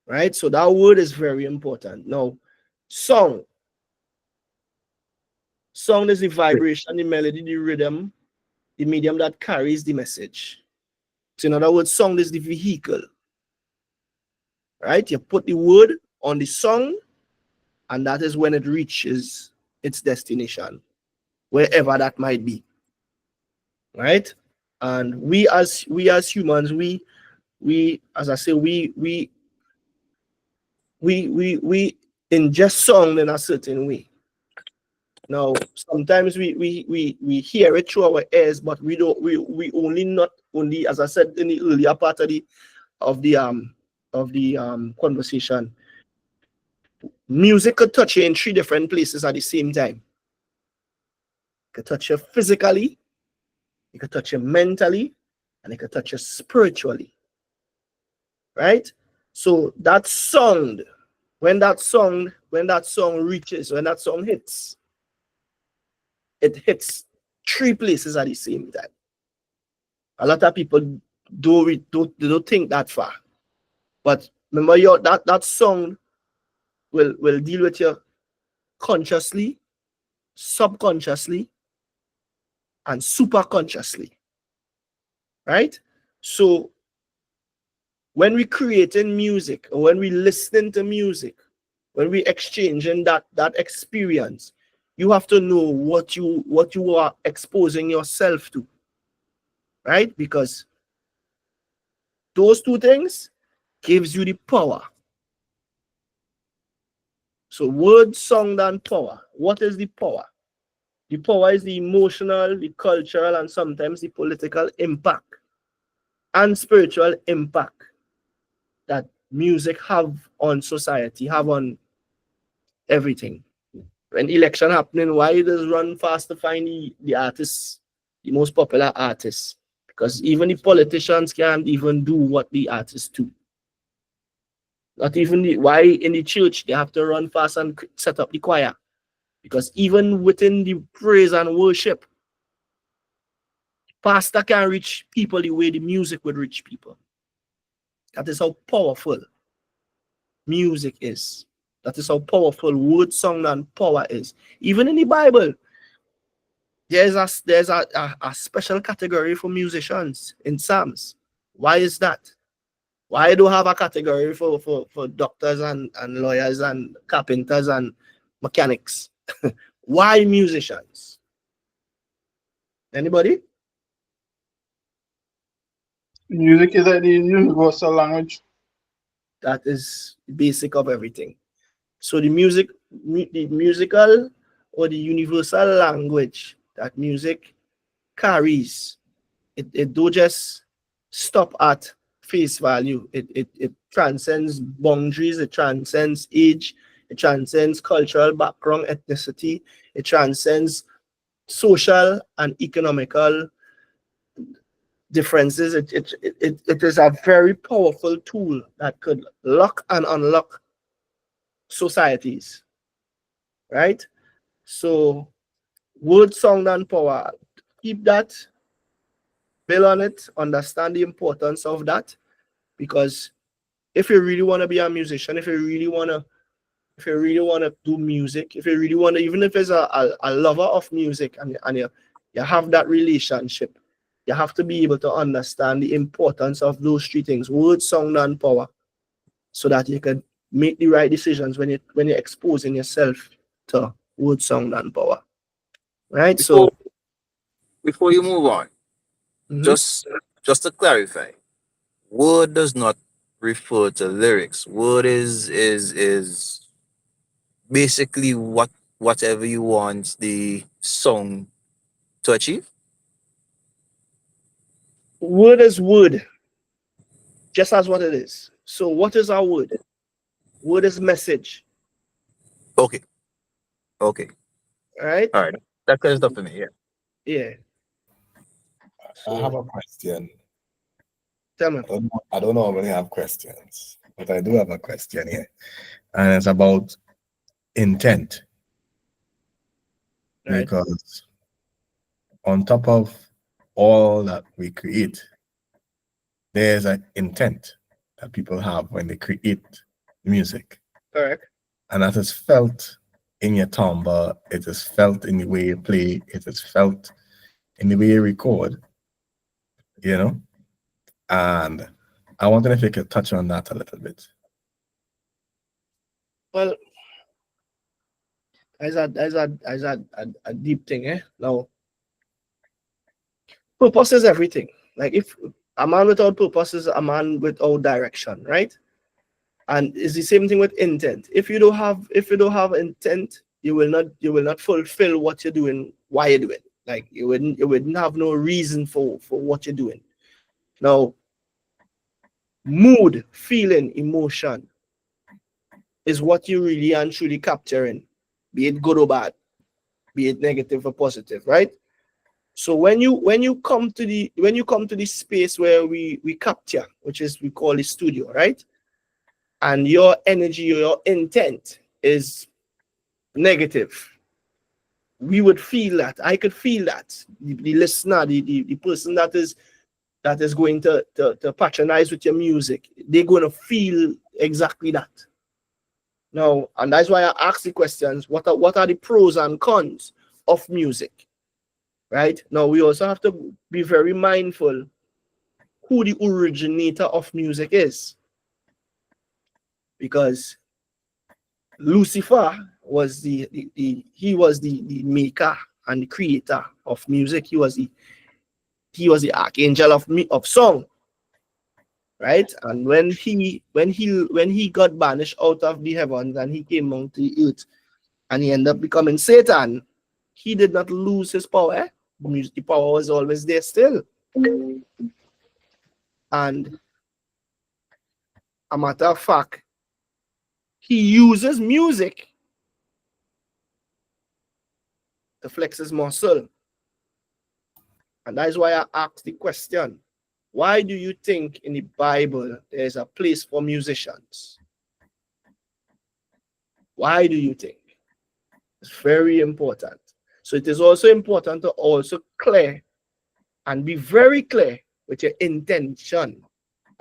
right? So that word is very important. Now, song is the vibration, the melody, the rhythm, the medium that carries the message. So in other words, song is the vehicle, right? You put the word on the song, and that is when it reaches its destination, wherever that might be, right? And we as humans, we as I say, we ingest song in a certain way. Now, sometimes we hear it through our ears, but we not only, as I said in the earlier part of the conversation, music could touch you in 3 different places at the same time. It could touch you physically, it could touch you mentally, and it could touch you spiritually. Right? So that sound, when that song reaches, when that song hits, it hits 3 places at the same time. A lot of people don't think that far. But remember, that song will deal with you consciously, subconsciously, and superconsciously, right? So when we creating music, or when we listening to music, when we exchanging that experience, you have to know what you are exposing yourself to, right? Because those two things gives you the power. So word, song, and power. What is the power? The power is the emotional, the cultural, and sometimes the political impact and spiritual impact that music have on society, have on everything. When election happening, why does run fast to find the artists, the most popular artists? Because even the politicians can't even do what the artists do. Not even why in the church they have to run fast and set up the choir. Because even within the praise and worship, pastor can reach people the way the music would reach people. That is how powerful music is. That is how powerful word, song, and power is. Even in the Bible, there's a special category for musicians in Psalms. Why is that? Why do have a category for doctors and lawyers and carpenters and mechanics? Why musicians? Anybody? Music is like the universal language. That is the basic of everything. So the musical or the universal language that music carries, it don't just stop at face value. It transcends boundaries, it transcends age, it transcends cultural background, ethnicity, it transcends social and economical differences. It is a very powerful tool that could lock and unlock societies, right? So word, song, and power, keep that, build on it, understand the importance of that, because if you really want to be a musician, if you really want to do music, if you really want to, even if it's a lover of music, and you have that relationship, you have to be able to understand the importance of those three things: word, song, and power, so that you can make the right decisions when you're exposing yourself to word, song, and power. Right? Before you move on, Mhm. just to clarify, word does not refer to lyrics. Word is basically whatever you want the song to achieve. Word is word, just as what it is. So what is our word? Word is message, Okay, okay, right? all right. That clears it up for me. Yeah. Yeah. I have So a question. tell me. I don't normally have questions, but I do have a question here. And it's about intent. Right. Because on top of all that we create, there's an intent that people have when they create music. Correct. And that is felt in your timbre, it is felt in the way you play, it is felt in the way you record, you know? And I wonder if you could touch on that a little bit. Well, a deep thing, eh? Now, purpose is everything. Like, if a man without purpose is a man without direction, right? And it's the same thing with intent. If you don't have intent, you will not fulfill what you're doing, why you're doing. Like, you wouldn't have no reason for what you're doing. Now, mood, feeling, emotion is what you really and truly capturing, be it good or bad, be it negative or positive, right? So when you come to the space where we capture, which is we call the studio, right? And your energy or your intent is negative, we would feel that. I could feel that. The listener, the person that is going to patronize with your music, they're going to feel exactly that. Now, and that's why I ask the questions: what are the pros and cons of music, right? Now we also have to be very mindful who the originator of music is, because Lucifer was the maker and the creator of music. He was the archangel of song, right? And when he got banished out of the heavens and he came down to the earth and he ended up becoming Satan, he did not lose his power. The power was always there still. And a matter of fact, he uses music to flex his muscle. And that is why I asked the question, why do you think in the Bible there's a place for musicians? Why do you think? It's very important. So it is also important to also clear and be very clear with your intention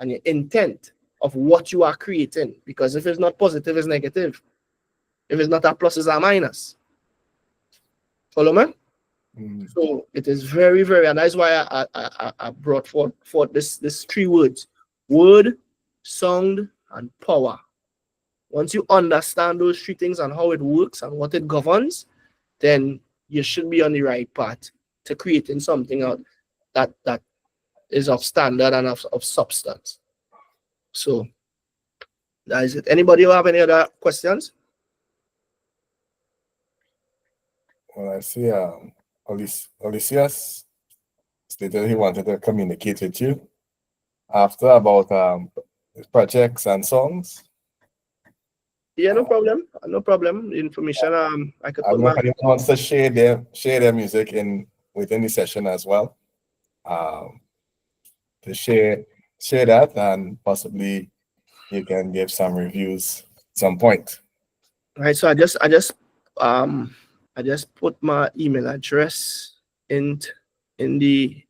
and your intent of what you are creating. Because if it's not positive, it's negative. If it's not a plus, it's a minus. Follow me? So it is very, very, and that's why I brought forth this three words: word, sound, and power. Once you understand those three things and how it works and what it governs, then you should be on the right path to creating something out that is of standard and of substance. So that is it. Anybody have any other questions? Well, I see Odysseus stated he wanted to communicate with you after about his projects and songs. Yeah, no problem. No problem. The information I could I put don't know if anyone wants to share their music within the session as well. To share that, and possibly you can give some reviews at some point. Right. So I just put my email address in the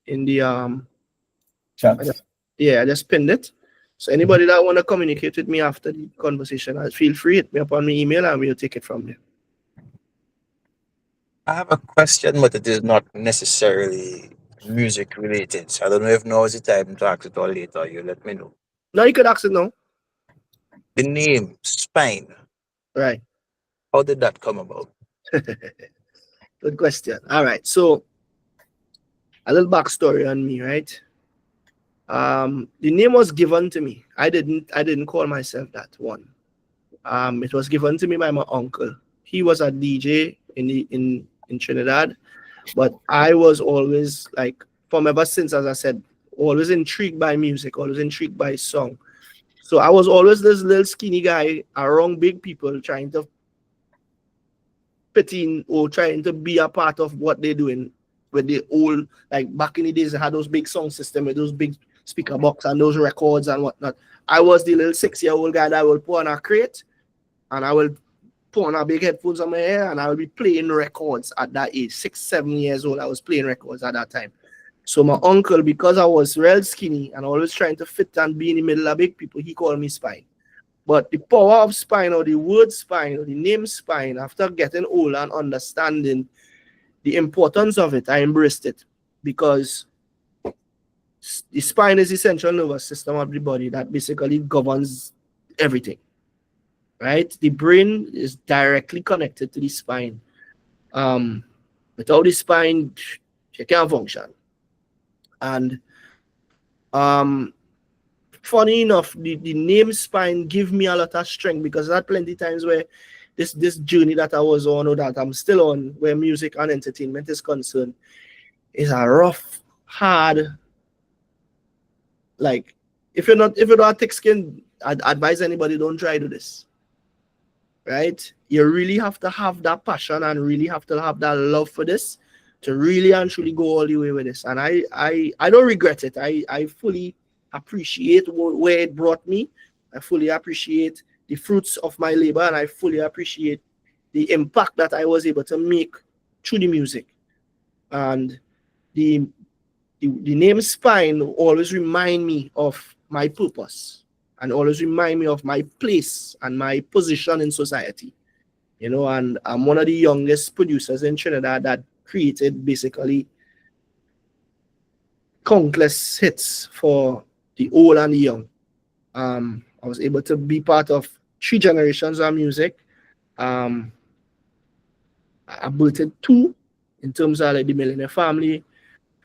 Chat. I just pinned it. So anybody that want to communicate with me after the conversation, feel free, hit me up on my email and we'll take it from there. I have a question, but it is not necessarily music related. So I don't know if now is the time to ask it or later. You let me know. No, you could ask it now. The name Spine. Right. How did that come about? Good question. All right. So a little backstory on me, right? The name was given to me. I didn't call myself that one. It was given to me by my uncle. He was a DJ in Trinidad, but I was always, like, from ever since, as I said, always intrigued by music, always intrigued by song. So I was always this little skinny guy around big people trying to fit in or trying to be a part of what they're doing with the old, like back in the days, they had those big sound system with those big speaker box and those records and whatnot. I was the little 6-year-old guy that will put on a crate and I will put on a big headphones on my hair and I will be playing records at that age. 6, 7 years old, I was playing records at that time. So my uncle, because I was real skinny and always trying to fit and be in the middle of big people, he called me Spine. But the power of Spine, or the word Spine, or the name Spine, after getting older and understanding the importance of it, I embraced it, because the spine is the central nervous system of the body that basically governs everything, right? The brain is directly connected to the spine. Without the spine, you can't function. And funny enough, the name Spine give me a lot of strength, because I had plenty of times where this journey that I was on, or that I'm still on, where music and entertainment is concerned, is a rough, hard, like, if you don't have thick skin, I'd advise anybody, don't try to do this, right? You really have to have that passion and really have to have that love for this to really and truly go all the way with this. And I don't regret it. I fully appreciate where it brought me. I fully appreciate the fruits of my labor, and I fully appreciate the impact that I was able to make through the music. And the name Spine always remind me of my purpose and always remind me of my place and my position in society. you know, and I'm one of the youngest producers in Trinidad that created basically countless hits for the old and the young. I was able to be part of 3 generations of music. I birthed 2 in terms of like the Millionaire Family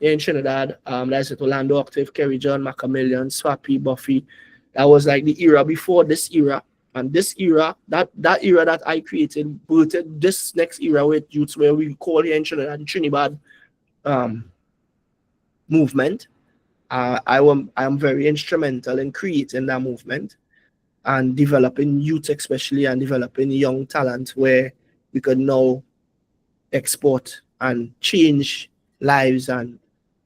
in Trinidad. That's it, Orlando Octave, Kerry John, Macamillion, Swappy, Buffy. That was like the era before this era. And this era, that era that I created, birthed this next era with youths where we call here in Trinidad, the Trinidad movement. I am very instrumental in creating that movement and developing youth, especially, and developing young talent where we could now export and change lives and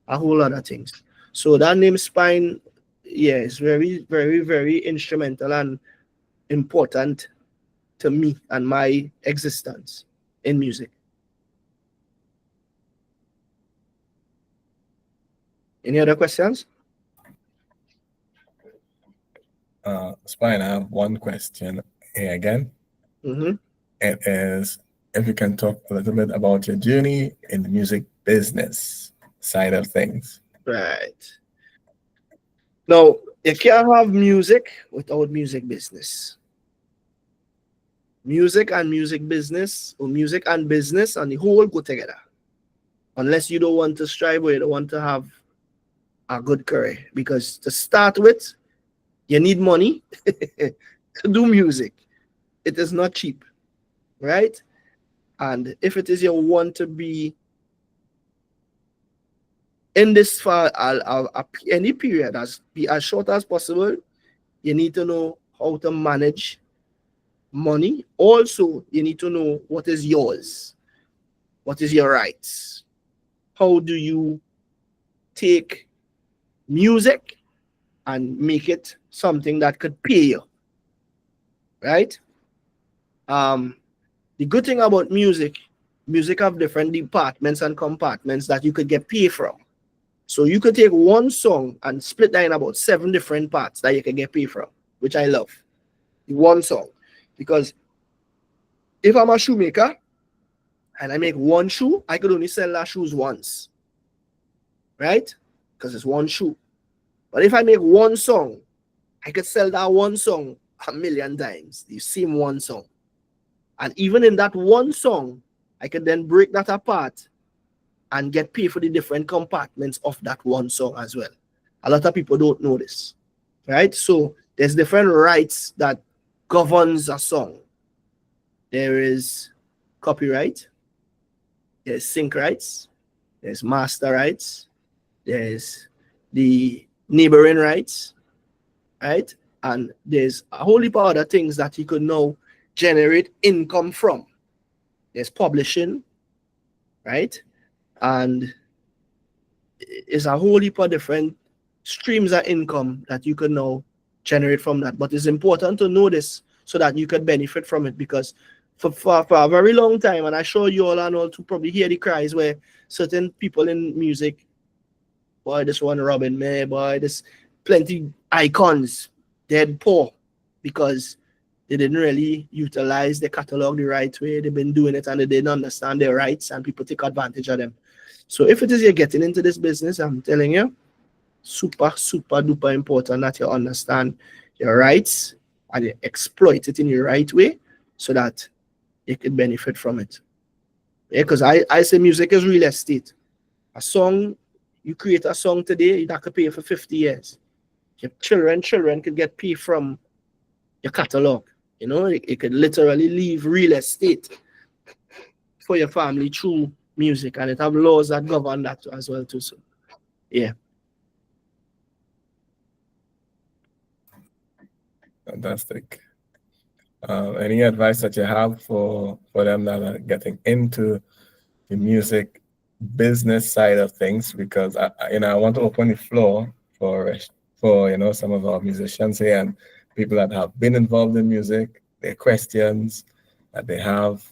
a whole lot of things. So that name Spine, yeah, is very, very, very instrumental and important to me and my existence in music. Any other questions? Spine, I have one question here again. Mm-hmm. It is if you can talk a little bit about your journey in the music business side of things. Right. Now, you can't have music without music business. Music and music business, or music and business, and the whole go together. Unless you don't want to strive or you don't want to have a good career. Because to start with, you need money to do music. It is not cheap, right? And if it is you want to be in this for any period, be as short as possible, you need to know how to manage money. Also, you need to know what is yours, what is your rights. How do you take music and make it something that could pay you, right? The good thing about music have different departments and compartments that you could get paid from. So you could take one song and split that in about 7 different parts that you can get paid from, which I love. One song. Because if I'm a shoemaker and I make one shoe, I could only sell that shoes once, right? Because it's one shoe. But if I make one song, I could sell that one song 1,000,000 times, the same one song. And even in that one song, I could then break that apart and get paid for the different compartments of that one song as well. A lot of people don't know this, right? So there's different rights that governs a song. There is copyright, there's sync rights, there's master rights, there's the neighboring rights, right? And there's a whole heap of other things that you could now generate income from. There's publishing, right? And it's a whole heap of different streams of income that you can now generate from that. But it's important to know this so that you can benefit from it, because for a very long time, and I sure you all and all to probably hear the cries where certain people in music, boy, this one robbing me, boy, this plenty icons dead poor because they didn't really utilize the catalog the right way. They've been doing it and they didn't understand their rights, and people take advantage of them. So if it is you're getting into this business, I'm telling you, super, super duper important that you understand your rights and you exploit it in the right way so that you can benefit from it. Yeah, because I say music is real estate. A song, you create a song today, that could pay for 50 years. Your children could get paid from your catalog. You know, it could literally leave real estate for your family through music, and it have laws that govern that as well too. So yeah. Fantastic. Any advice that you have for them that are getting into the music business side of things? Because I want to open the floor for some of our musicians here and people that have been involved in music, their questions that they have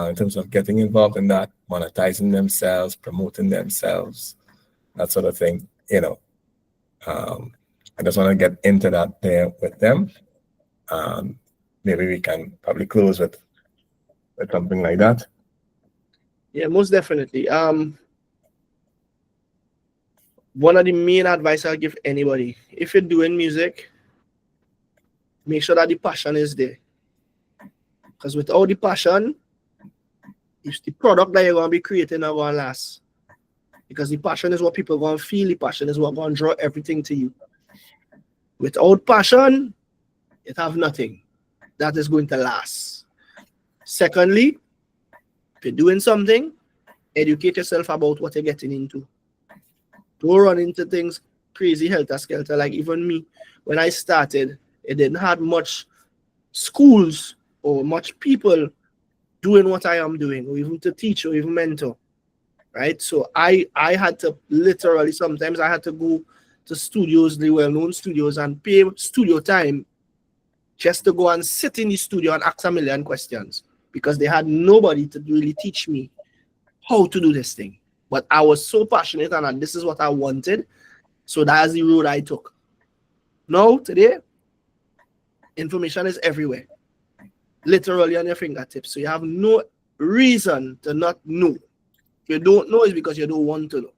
in terms of getting involved in that, monetizing themselves, promoting themselves, that sort of thing. I just want to get into that there with them. Maybe we can probably close with with something like that? Yeah, most definitely. One of the main advice I'll give anybody, if you're doing music, make sure that the passion is there. Because without the passion, it's the product that you're gonna be creating not gonna last. Because the passion is what people gonna feel, the passion is what gonna draw everything to you. Without passion, it have nothing that is going to last. Secondly, if you're doing something, educate yourself about what you're getting into. Don't run into things crazy helter skelter. Like even me, when I started, it didn't have much schools or much people doing what I am doing, or even to teach or even mentor. Right. So I had to literally sometimes I had to go to studios, the well-known studios, and pay studio time just to go and sit in the studio and ask a million questions because they had nobody to really teach me how to do this thing. But I was so passionate and this is what I wanted. So that's the road I took. Now, today, information is everywhere, literally on your fingertips. So you have no reason to not know. If you don't know, it's because you don't want to know.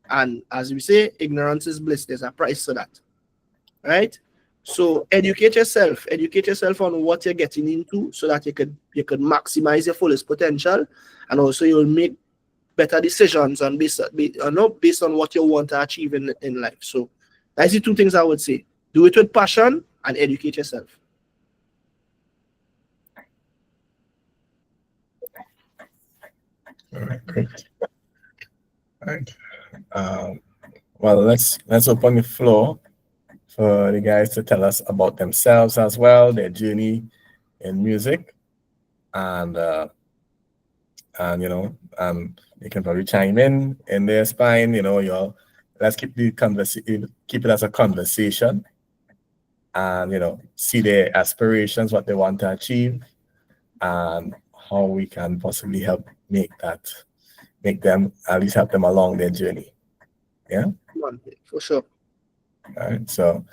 And as we say, ignorance is bliss. There's a price to that. Right? So educate yourself on what you're getting into so that you could maximize your fullest potential, and also you'll make better decisions on based on what you want to achieve in life. So that's the two things I would say. Do it with passion and educate yourself. All right, great. All right. Um, well, let's open the floor for the guys to tell us about themselves as well, their journey in music, and you can probably chime in their spine. Let's keep the conversation, keep it as a conversation, and see their aspirations, what they want to achieve, and how we can possibly help make them at least help them along their journey. Yeah. For sure. All right. So,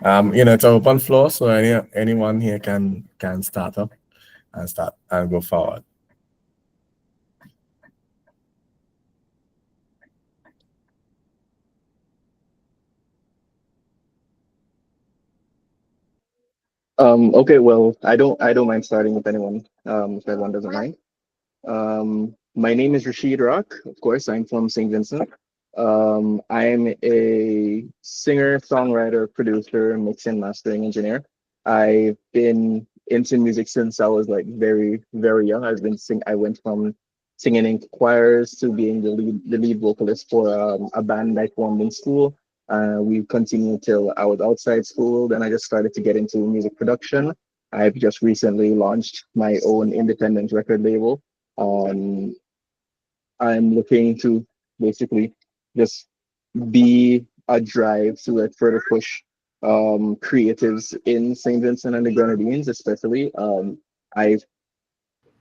it's an open floor, so anyone here can start up and go forward. Okay, well, I don't mind starting with anyone, if everyone doesn't mind. My name is Rashid Rock. Of course, I'm from St. Vincent. I'm a singer, songwriter, producer, mix and mastering engineer. I've been into music since I was like very, very young. I went from singing in choirs to being the lead vocalist for a band I formed in school. We continued till I was outside school. Then I just started to get into music production. I've just recently launched my own independent record label. um, I'm looking to basically just be a drive to like further push creatives in St. Vincent and the Grenadines, especially. I've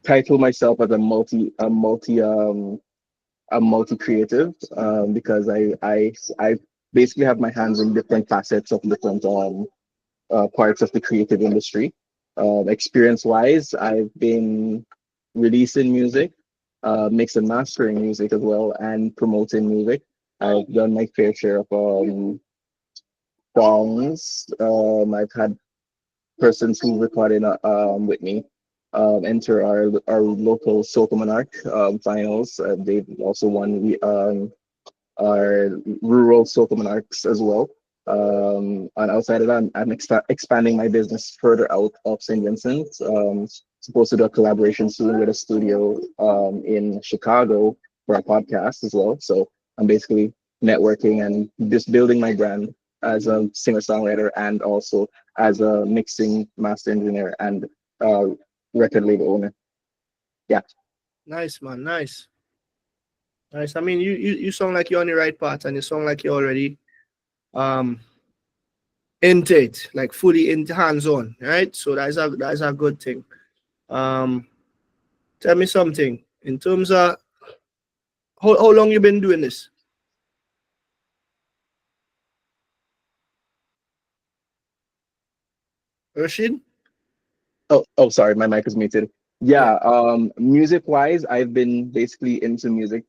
titled myself as a multi creative, because I basically have my hands in different facets of different parts of the creative industry. Experience wise, I've been releasing music, mix and mastering music as well, and promoting music. I've done my fair share of songs. I've had persons who recorded with me enter our local Soca Monarch finals. They've also won our rural Soca Monarchs as well. And outside of that, I'm expanding my business further out of St. Vincent. Supposed to do a collaboration soon with a studio in Chicago for a podcast as well. So I'm basically networking and just building my brand as a singer-songwriter and also as a mixing master engineer and record label owner. Yeah. Nice, man. Nice. Nice. I mean, you sound like you're on the right path, and you sound like you're already um into it, like fully into hands-on, right? So that's a good thing. Um, tell me something in terms of how long you been doing this? Rashid? Oh, sorry, my mic is muted. Yeah, music wise, I've been basically into music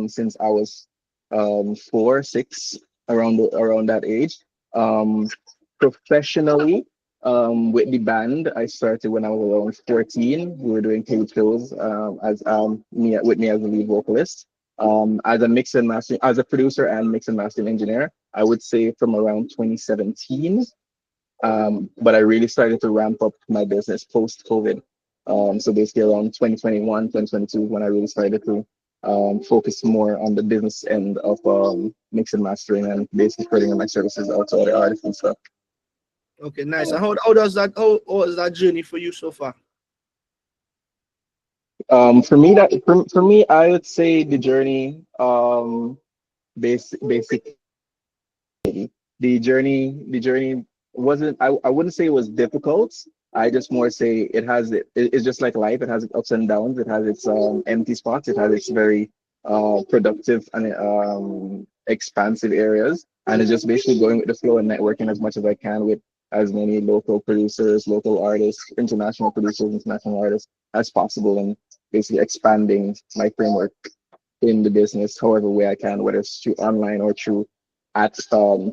since I was 4, 6, around that age. Um, Professionally, with the band, I started when I was around 14. We were doing paid shows as me as the lead vocalist. As a mix and mastering, as a producer and mix and mastering engineer, I would say from around 2017. But I really started to ramp up my business post COVID. So basically around 2021, 2022, when I really started to focus more on the business end of mix and mastering and basically spreading my services out to other artists and stuff. Okay, nice. And how was that journey for you so far? For me, I would say the journey, basic the journey wasn't, I wouldn't say it was difficult. I just more say it's just like life. It has its ups and downs. It has its empty spots. It has its very productive and expansive areas, and it's just basically going with the flow and networking as much as I can with as many local producers, local artists, international producers, international artists as possible, and basically expanding my framework in the business however way I can, whether it's through online or through at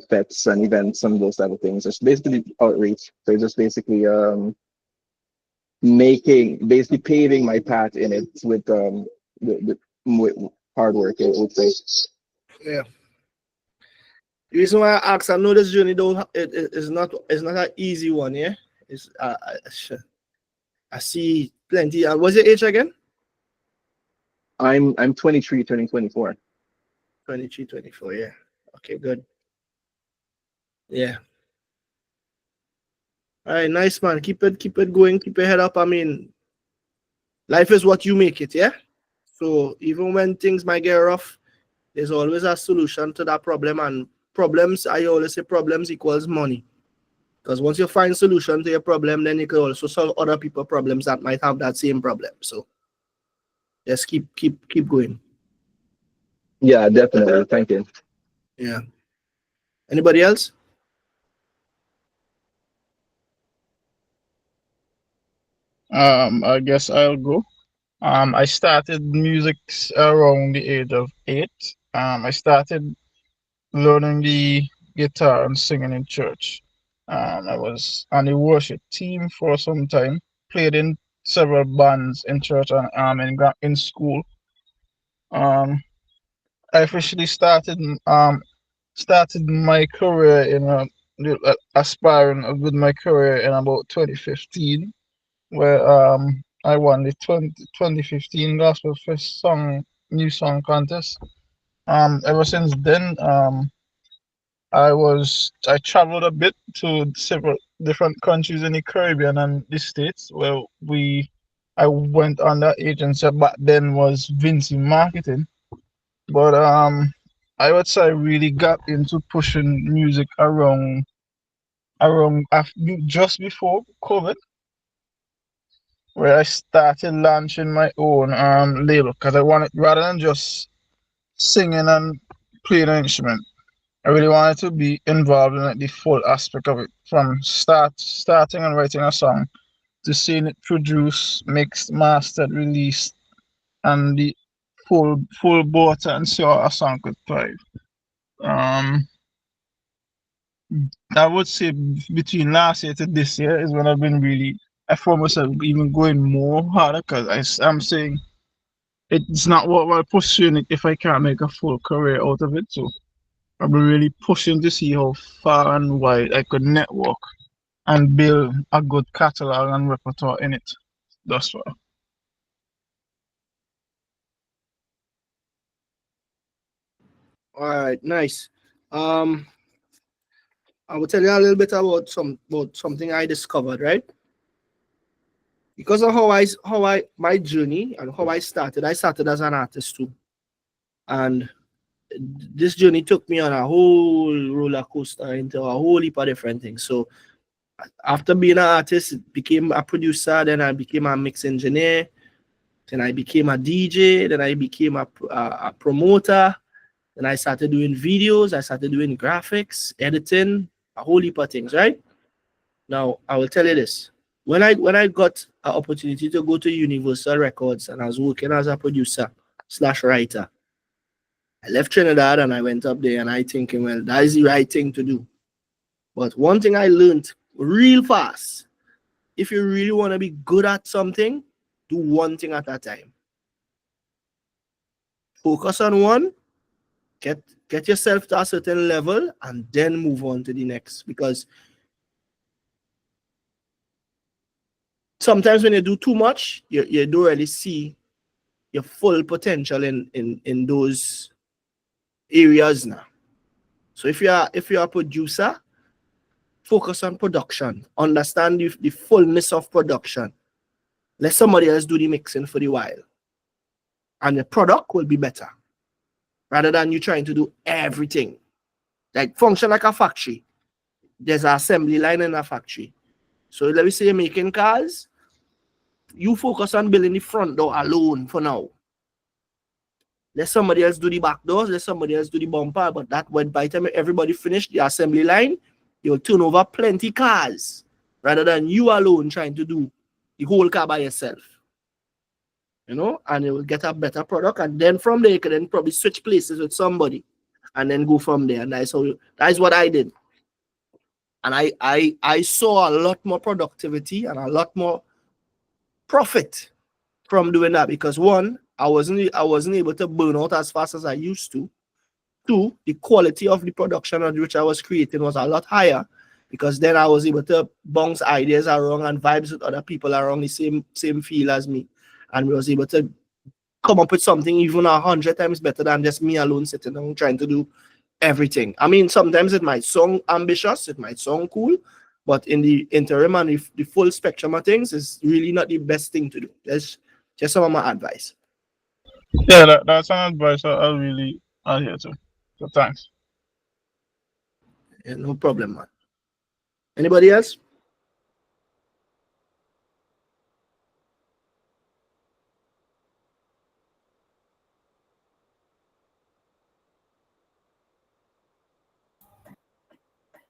fets and events and those type of things. It's basically outreach. So it's just basically basically paving my path in it with hard work, I would say. Yeah. The reason why I asked, I know this journey don't it's not an easy one, yeah. It's I see plenty. What's your age again? I'm 23, turning 24. 23, 24, yeah. Okay, good. Yeah. All right, nice man. Keep it going, keep your head up. I mean, life is what you make it, yeah? So even when things might get rough, there's always a solution to that problem. And problems, I always say problems equals money. Because once you find solution to your problem, then you can also solve other people's problems that might have that same problem. So just keep going. Yeah, definitely. Thank you. Yeah. Anybody else? I guess I'll go. I started music around the age of 8. I started learning the guitar and singing in church. I was on the worship team for some time, played in several bands in church and in school. Um, I officially started my career aspiring with my career in about 2015, where I won the 2015 Gospel Fest New Song Contest. Ever since then, I traveled a bit to several different countries in the Caribbean and the States where I went on that agency back then was Vinci Marketing. But I would say I really got into pushing music around after, just before COVID, where I started launching my own label because I wanted, rather than just singing and playing an instrument, I really wanted to be involved in like the full aspect of it, from starting and writing a song to seeing it produced, mixed, mastered, released, and the full bought and see how a song could thrive. Um, I would say between last year to this year is when I've been really, I found myself even going more harder because I'm saying it's not worthwhile pursuing it if I can't make a full career out of it. So I've been really pushing to see how far and wide I could network and build a good catalog and repertoire in it thus far. All right, nice. Um, I will tell you a little bit about something I discovered, right? Because of how I my journey and how I started as an artist too. And this journey took me on a whole roller coaster into a whole heap of different things. So after being an artist, became a producer, then I became a mix engineer, then I became a DJ, then I became a promoter, then I started doing videos, I started doing graphics, editing, a whole heap of things, right? Now, I will tell you this. when I got an opportunity to go to Universal Records and I was working as a producer slash writer, I left Trinidad and I went up there and I thinking, well, that is the right thing to do. But one thing I learned real fast, if you really want to be good at something, do one thing at a time. Focus on one, get yourself to a certain level, and then move on to the next. Because sometimes when you do too much, you don't really see your full potential in those areas now. So if you're a producer, focus on production. Understand the fullness of production. Let somebody else do the mixing for the while. And the product will be better. Rather than you trying to do everything. Like function like a factory. There's an assembly line in a factory. So let me say you're making cars. You focus on building the front door alone for now. Let somebody else do the back doors, let somebody else do the bumper. But that when by the time everybody finish the assembly line, you'll turn over plenty cars rather than you alone trying to do the whole car by yourself. You know, and you will get a better product. And then from there, you can then probably switch places with somebody and then go from there. And that's what I did. And I saw a lot more productivity and a lot more profit from doing that because one, I wasn't able to burn out as fast as I used to. Two, the quality of the production on which I was creating was a lot higher because then I was able to bounce ideas around and vibes with other people around the same feel as me, and we was able to come up with something even 100 times better than just me alone sitting down trying to do everything. I mean, sometimes it might sound ambitious, it might sound cool, but in the interim and the full spectrum of things is really not the best thing to do. That's just some of my advice. Yeah, that's an advice I really adhere to. So thanks. Yeah, no problem, man. Anybody else?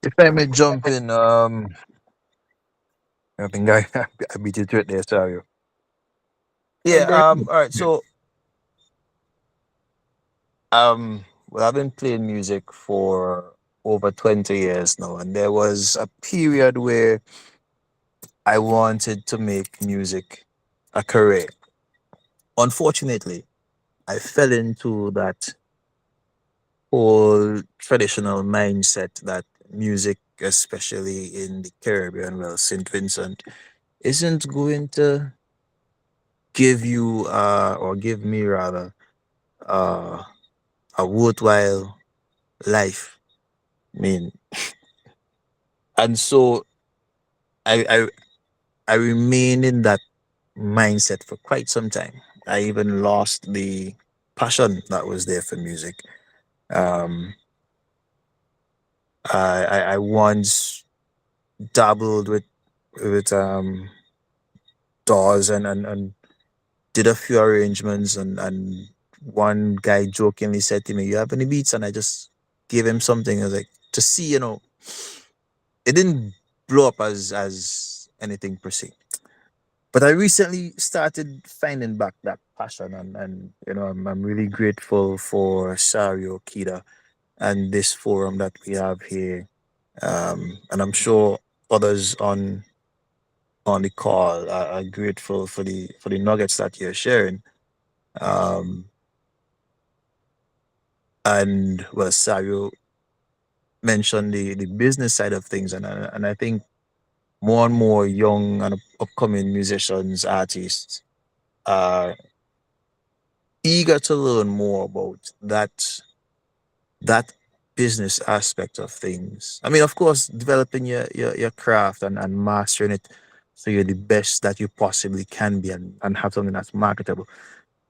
If I may jump in, I think I beat you to it there, sorry. Yeah, Go ahead. all right, so well, I've been playing music for over 20 years now, and there was a period where I wanted to make music a career. Unfortunately, I fell into that whole traditional mindset that music, especially in the Caribbean, well, St. Vincent, isn't going to give you, or give me rather, uh, a worthwhile life. I mean, and so I, I, I remained in that mindset for quite some time. I even lost the passion that was there for music. Um, I once dabbled with DAWs and did a few arrangements and one guy jokingly said to me, "You have any beats?" And I just gave him something. I was like, to see, it didn't blow up as anything per se. But I recently started finding back that passion and I'm really grateful for Sario Kida and this forum that we have here. And I'm sure others on the call are grateful for the nuggets that you're sharing. Um, and well, Sario mentioned the business side of things, and I think more and more young and upcoming musicians, artists are eager to learn more about that business aspect of things. I mean, of course, developing your craft and mastering it so you're the best that you possibly can be and have something that's marketable.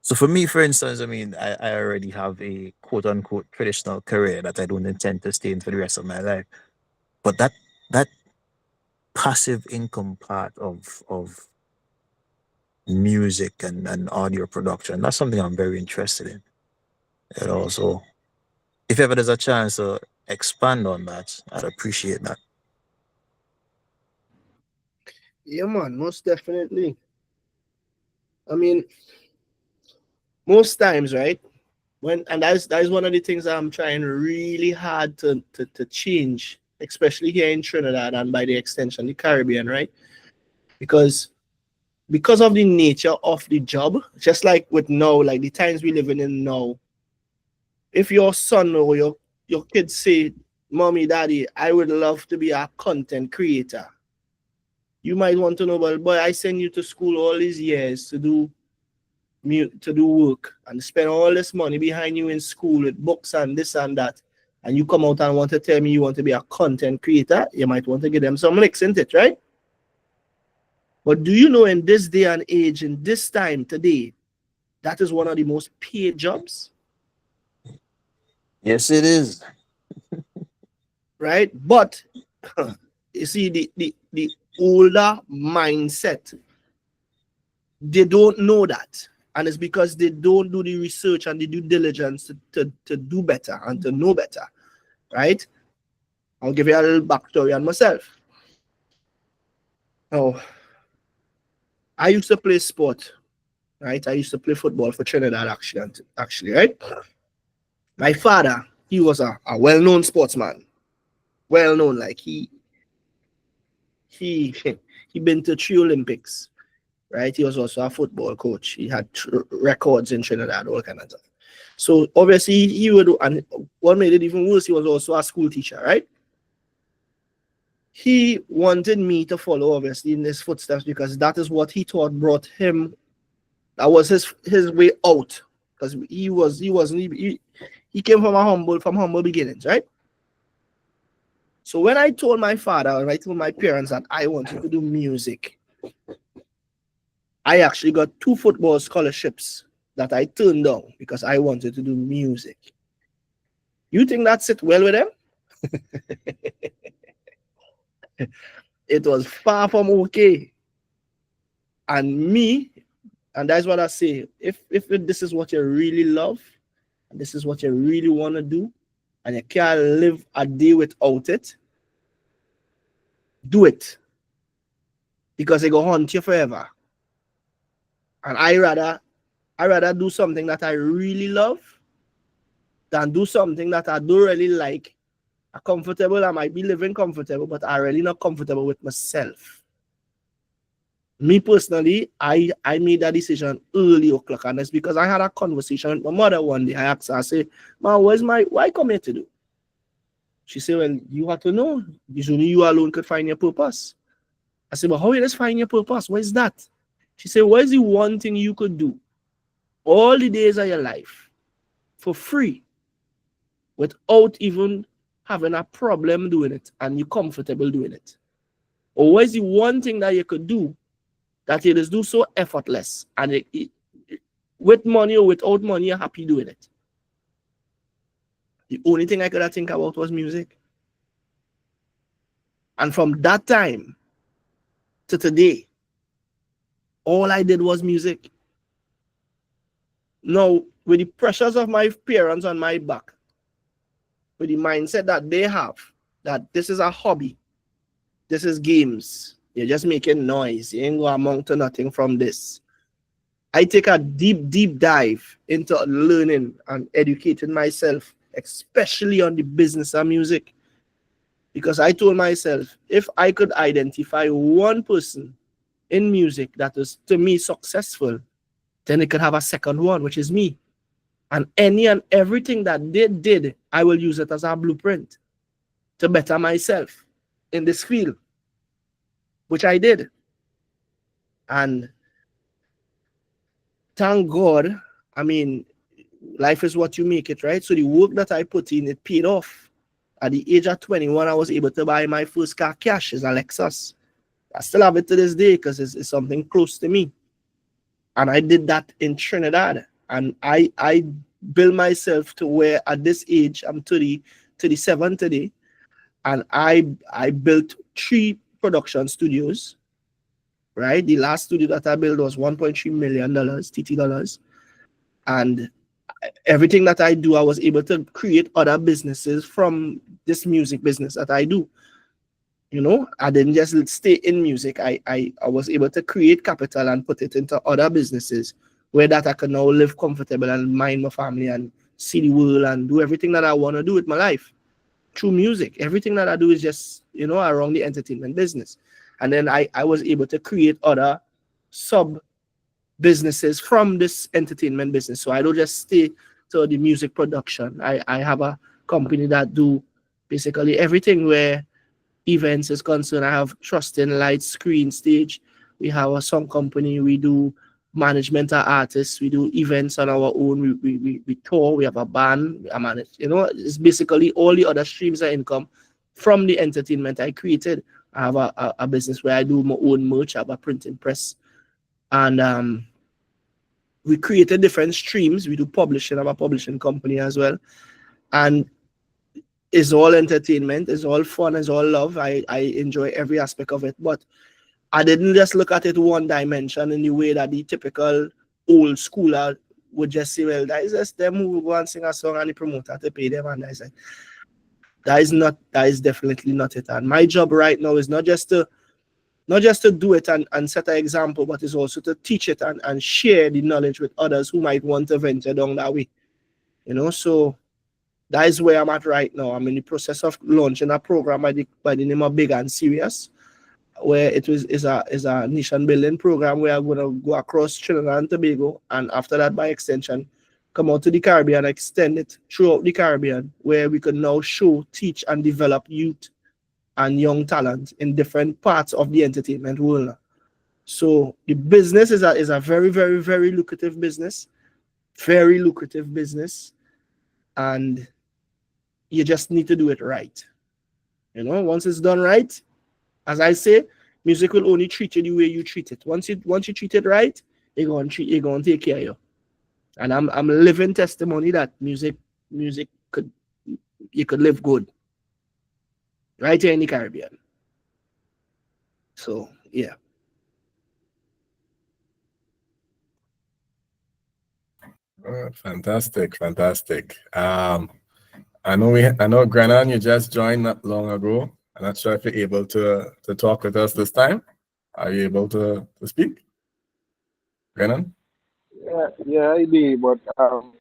So for me, for instance, I mean, I already have a quote unquote traditional career that I don't intend to stay in for the rest of my life. But that passive income part of music and audio production, that's something I'm very interested in. So if ever there's a chance to expand on that, I'd appreciate that. Yeah, man, most definitely. I mean, most times, right? And that is one of the things I'm trying really hard to change, especially here in Trinidad and by the extension the Caribbean, right? Because of the nature of the job, just like with now, like the times we living in now, if your son or your kids say, "Mommy, Daddy, I would love to be a content creator," you might want to know, well, boy, I send you to school all these years to do work and spend all this money behind you in school with books and this and that, and you come out and want to tell me you want to be a content creator, you might want to give them some licks, isn't it, right? But do you know, in this day and age, in this time today, that is one of the most paid jobs, Yes, it is. right? But you see, the older mindset, they don't know that. And it's because they don't do the research and the due diligence to do better and to know better, right? I'll give you a little backstory on myself. Oh, I used to play sport, right? I used to play football for Trinidad, actually, right? My father, he was a well-known sportsman, well-known. Like he he been to 3 Olympics, right? He was also a football coach. He had records in Trinidad, all kind of stuff. So obviously he would, and what made it even worse, he was also a school teacher, right? He wanted me to follow, obviously, in his footsteps because that is what he thought brought him. That was his way out, because he came from humble beginnings, right? So when I told my father and I told my parents that I wanted to do music, I actually got 2 football scholarships that I turned down because I wanted to do music. You think that sit well with them? It was far from okay. And that's what I say. If this is what you really love, and this is what you really want to do, and you can't live a day without it, do it. Because it go haunt you forever. And I rather do something that I really love than do something that I don't really like. I'm comfortable, I might be living comfortable, but I'm really not comfortable with myself. Me personally, I made that decision early o'clock, and it's because I had a conversation with my mother one day. I asked her, I said, "Ma, why come here to do?" She said, "Well, you have to know. Usually you alone could find your purpose." I said, "But how you just find your purpose? What is that?" She said, "What is the one thing you could do all the days of your life for free without even having a problem doing it and you're comfortable doing it? Or what is the one thing that you could do that you just do so effortless and with money or without money, you're happy doing it?" The only thing I could think about was music. And from that time to today, all I did was music. Now, with the pressures of my parents on my back, with the mindset that they have, that this is a hobby, this is games, you're just making noise, you ain't going to amount to nothing from this. I take a deep dive into learning and educating myself, especially on the business of music. Because I told myself, if I could identify one person in music that is, to me, successful, then it could have a second one, which is me. And any and everything that they did, I will use it as a blueprint to better myself in this field, which I did. And thank God, I mean, life is what you make it, right? So the work that I put in, it paid off. At the age of 21, I was able to buy my first car cash, is a Lexus. I still have it to this day because it's something close to me. And I did that in Trinidad. And I built myself to where at this age, I'm 37 today. And I built 3 production studios, right? The last studio that I built was $1.3 million, TT dollars. And everything that I do, I was able to create other businesses from this music business that I do. You know, I didn't just stay in music. I was able to create capital and put it into other businesses where that I can now live comfortable and mind my family and see the world and do everything that I want to do with my life through music. Everything that I do is just, you know, around the entertainment business. And then I was able to create other sub businesses from this entertainment business. So I don't just stay to the music production. I have a company that do basically everything where events is concerned. I have Trusting Lights, Screen Stage. We have a song company. We do management of artists. We do events on our own. We tour. We have a band. I manage. You know, it's basically all the other streams of income from the entertainment I created. I have a business where I do my own merch. I have a printing press. And we created different streams. We do publishing. I have a publishing company as well. And it's all entertainment, it's all fun, it's all love. I enjoy every aspect of it. But I didn't just look at it one dimension in the way that the typical old schooler would just say, well, that is just them who go and sing a song and the promoter to pay them. And I said, that is definitely not it. And my job right now is not just to do it and set an example, but it's also to teach it and share the knowledge with others who might want to venture down that way. You know, so that is where I'm at right now. I'm in the process of launching a program by the name of Big and Serious, where is a nation building program where I'm gonna go across Trinidad and Tobago, and after that, by extension, come out to the Caribbean, extend it throughout the Caribbean, where we can now show, teach, and develop youth and young talent in different parts of the entertainment world. So the business is a very, very, very lucrative business, and you just need to do it right. You know, once it's done right, as I say, music will only treat you the way you treat it. Once you treat it right, you're gonna take care of you. And I'm living testimony that music could live good right here in the Caribbean. So yeah. Fantastic. I know Grenan, you just joined not long ago. I'm not sure if you're able to talk with us this time. Are you able to speak? Grenan? Yeah, I be, but I'm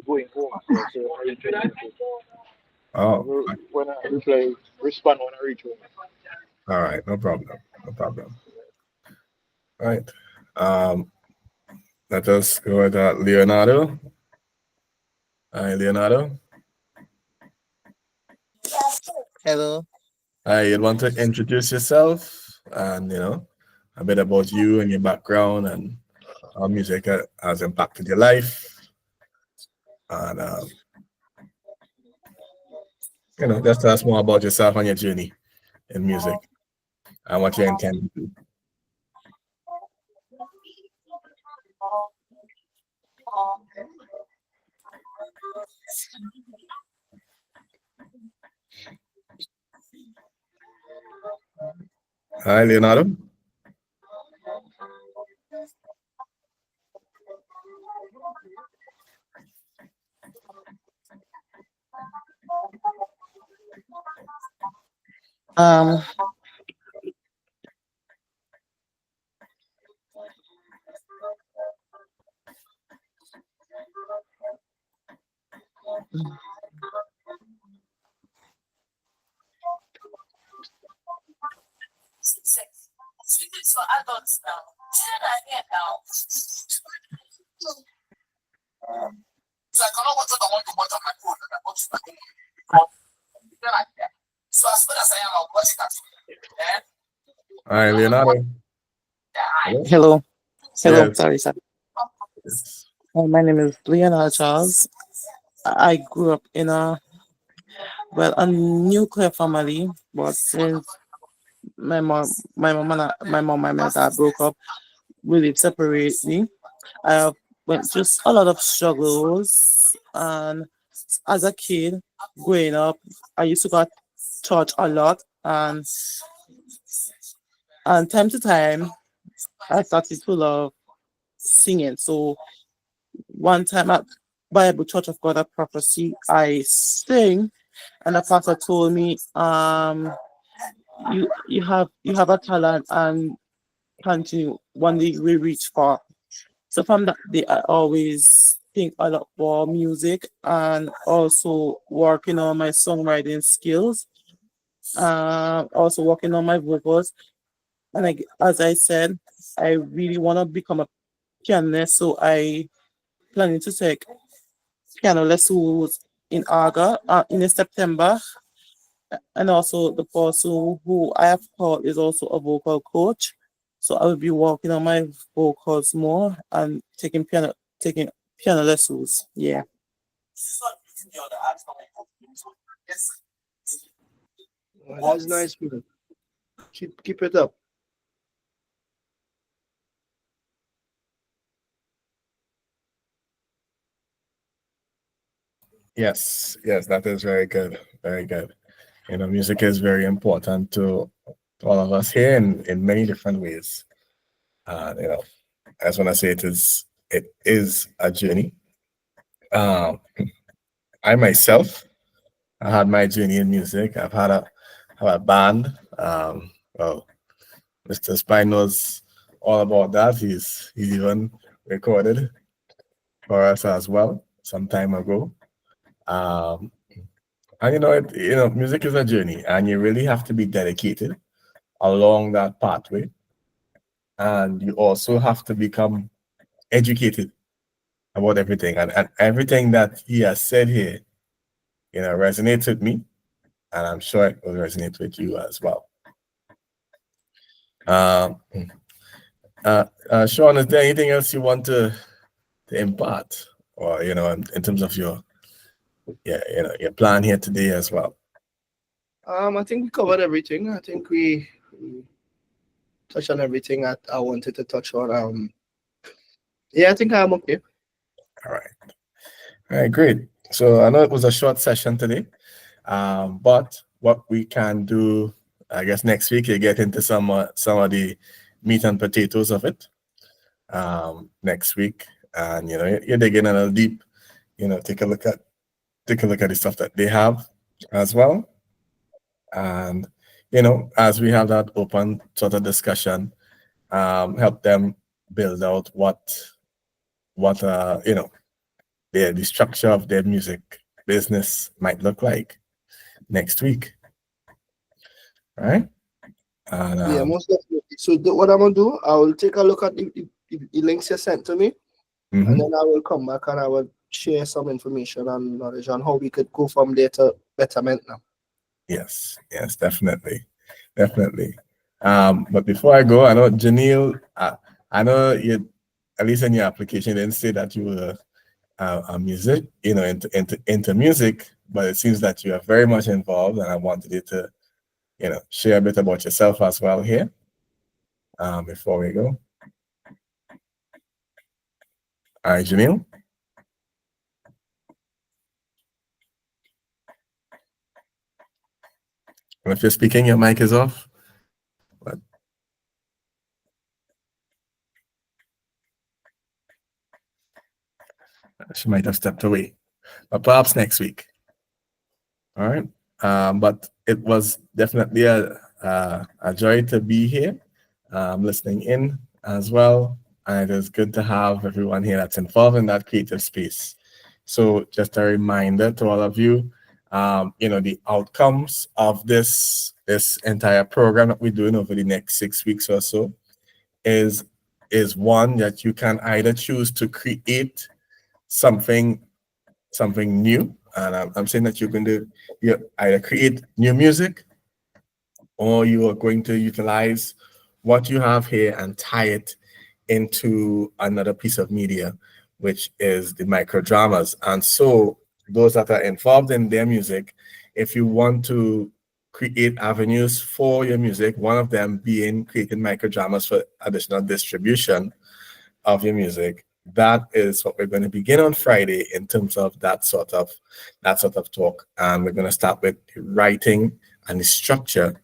going home, so I interested. I Oh, will when I reply, respond when I reach home. all right, no problem. All right. Let us go with Leonardo. Hi, Leonardo. Hello. Hi, you'd want to introduce yourself and, a bit about you and your background and how music has impacted your life. And, just tell us more about yourself and your journey in music and what you intend to do. Hi, Leonardo. Um, Hi, Leonardo. Hello. Yes. Sorry, sir. My name is Leonard Charles. I grew up in a nuclear family, but since my mom and my dad broke up, we lived separately. I have went just a lot of struggles, and as a kid growing up, I used to go to church a lot, and time to time, I started to love singing. So one time at Bible Church of God of Prophecy, I sing, and the pastor told me, you have a talent and continue one day we reach far. So from that day, I always think a lot for music and also working on my songwriting skills. Also working on my vocals. And as I said, I really want to become a pianist. So I planning to take piano lessons in August, in September. And also the person who I have called is also a vocal coach. So I will be working on my vocals more and taking piano lessons. Yeah. Well, that's nice, man. Keep it up. Yes, yes, that is very good. Very good. Music is very important to all of us here in many different ways. You know, I just want to say it is a journey. Um, I myself, I had my journey in music. Have a band. Well, Mr. Spine knows all about that. He's even recorded for us as well some time ago. Um, and music is a journey, and you really have to be dedicated along that pathway, and you also have to become educated about everything, and everything that he has said here, resonates with me, and I'm sure it will resonate with you as well. Um, Shawn, is there anything else you want to impart, or in terms of your plan here today as well? I think we covered everything. I think we touched on everything I wanted to touch on. Yeah, I think I'm okay. All right. All right, great. So I know it was a short session today, but what we can do, I guess next week you get into some of the meat and potatoes of it. Next week, and you're digging a little deep. Take a look at the stuff that they have as well, and as we have that open sort of discussion, help them build out what the structure of their music business might look like next week. All right. And Yeah, most definitely. So what I'm gonna do, I will take a look at the links you sent to me, and mhm. then I will come back and I will share some information and knowledge on how we could go from there to betterment now. Yes, definitely, definitely. But before I go, I know Janelle, I know you, at least in your application, you didn't say that you were a music, into music, but it seems that you are very much involved, and I wanted you to, share a bit about yourself as well here, before we go. All right, Janelle. And if you're speaking, your mic is off. But she might have stepped away. But perhaps next week. All right. But it was definitely a joy to be here, listening in as well. And it is good to have everyone here that's involved in that creative space. So just a reminder to all of you, the outcomes of this entire program that we're doing over the next 6 weeks or so is one that you can either choose to create something new, and I'm saying that you're going to either create new music, or you are going to utilize what you have here and tie it into another piece of media, which is the micro dramas. And so those that are involved in their music, if you want to create avenues for your music, one of them being creating micro dramas for additional distribution of your music, that is what we're going to begin on Friday in terms of that sort of talk. And we're going to start with the writing and the structure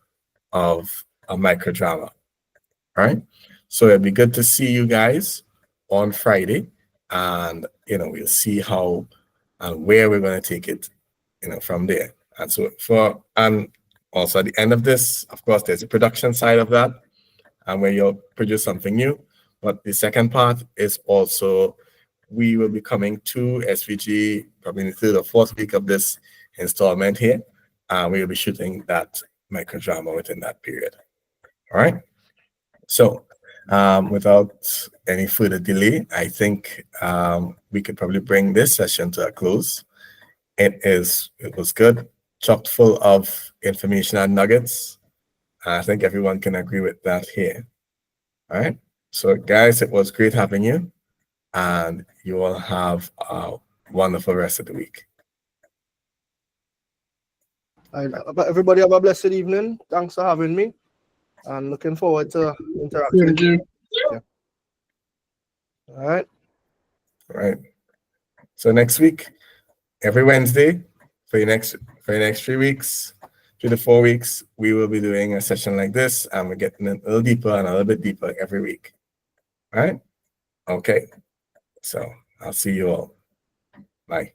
of a micro drama. All right. So it'd be good to see you guys on Friday, and we'll see how and where we're going to take it, from there. And so also at the end of this, of course, there's a production side of that, and where you'll produce something new. But the second part is also we will be coming to SVG probably in the third or fourth week of this installment here. We will be shooting that microdrama within that period. All right. So without any further delay, I think we could probably bring this session to a close. It was good, chock full of information and nuggets. I think everyone can agree with that here. All right. So guys, it was great having you, and you all have a wonderful rest of the week. Everybody have a blessed evening. Thanks for having me, and looking forward to interacting. Thank you. Yeah. All right. All right. So next week, every Wednesday for your next 3 weeks, 3 to 4 weeks, we will be doing a session like this, and we're getting a little deeper and a little bit deeper every week. All right. Okay. So I'll see you all. Bye.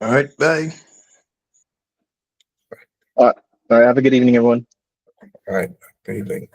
All right, bye. All right, have a good evening, everyone. All right. Good evening.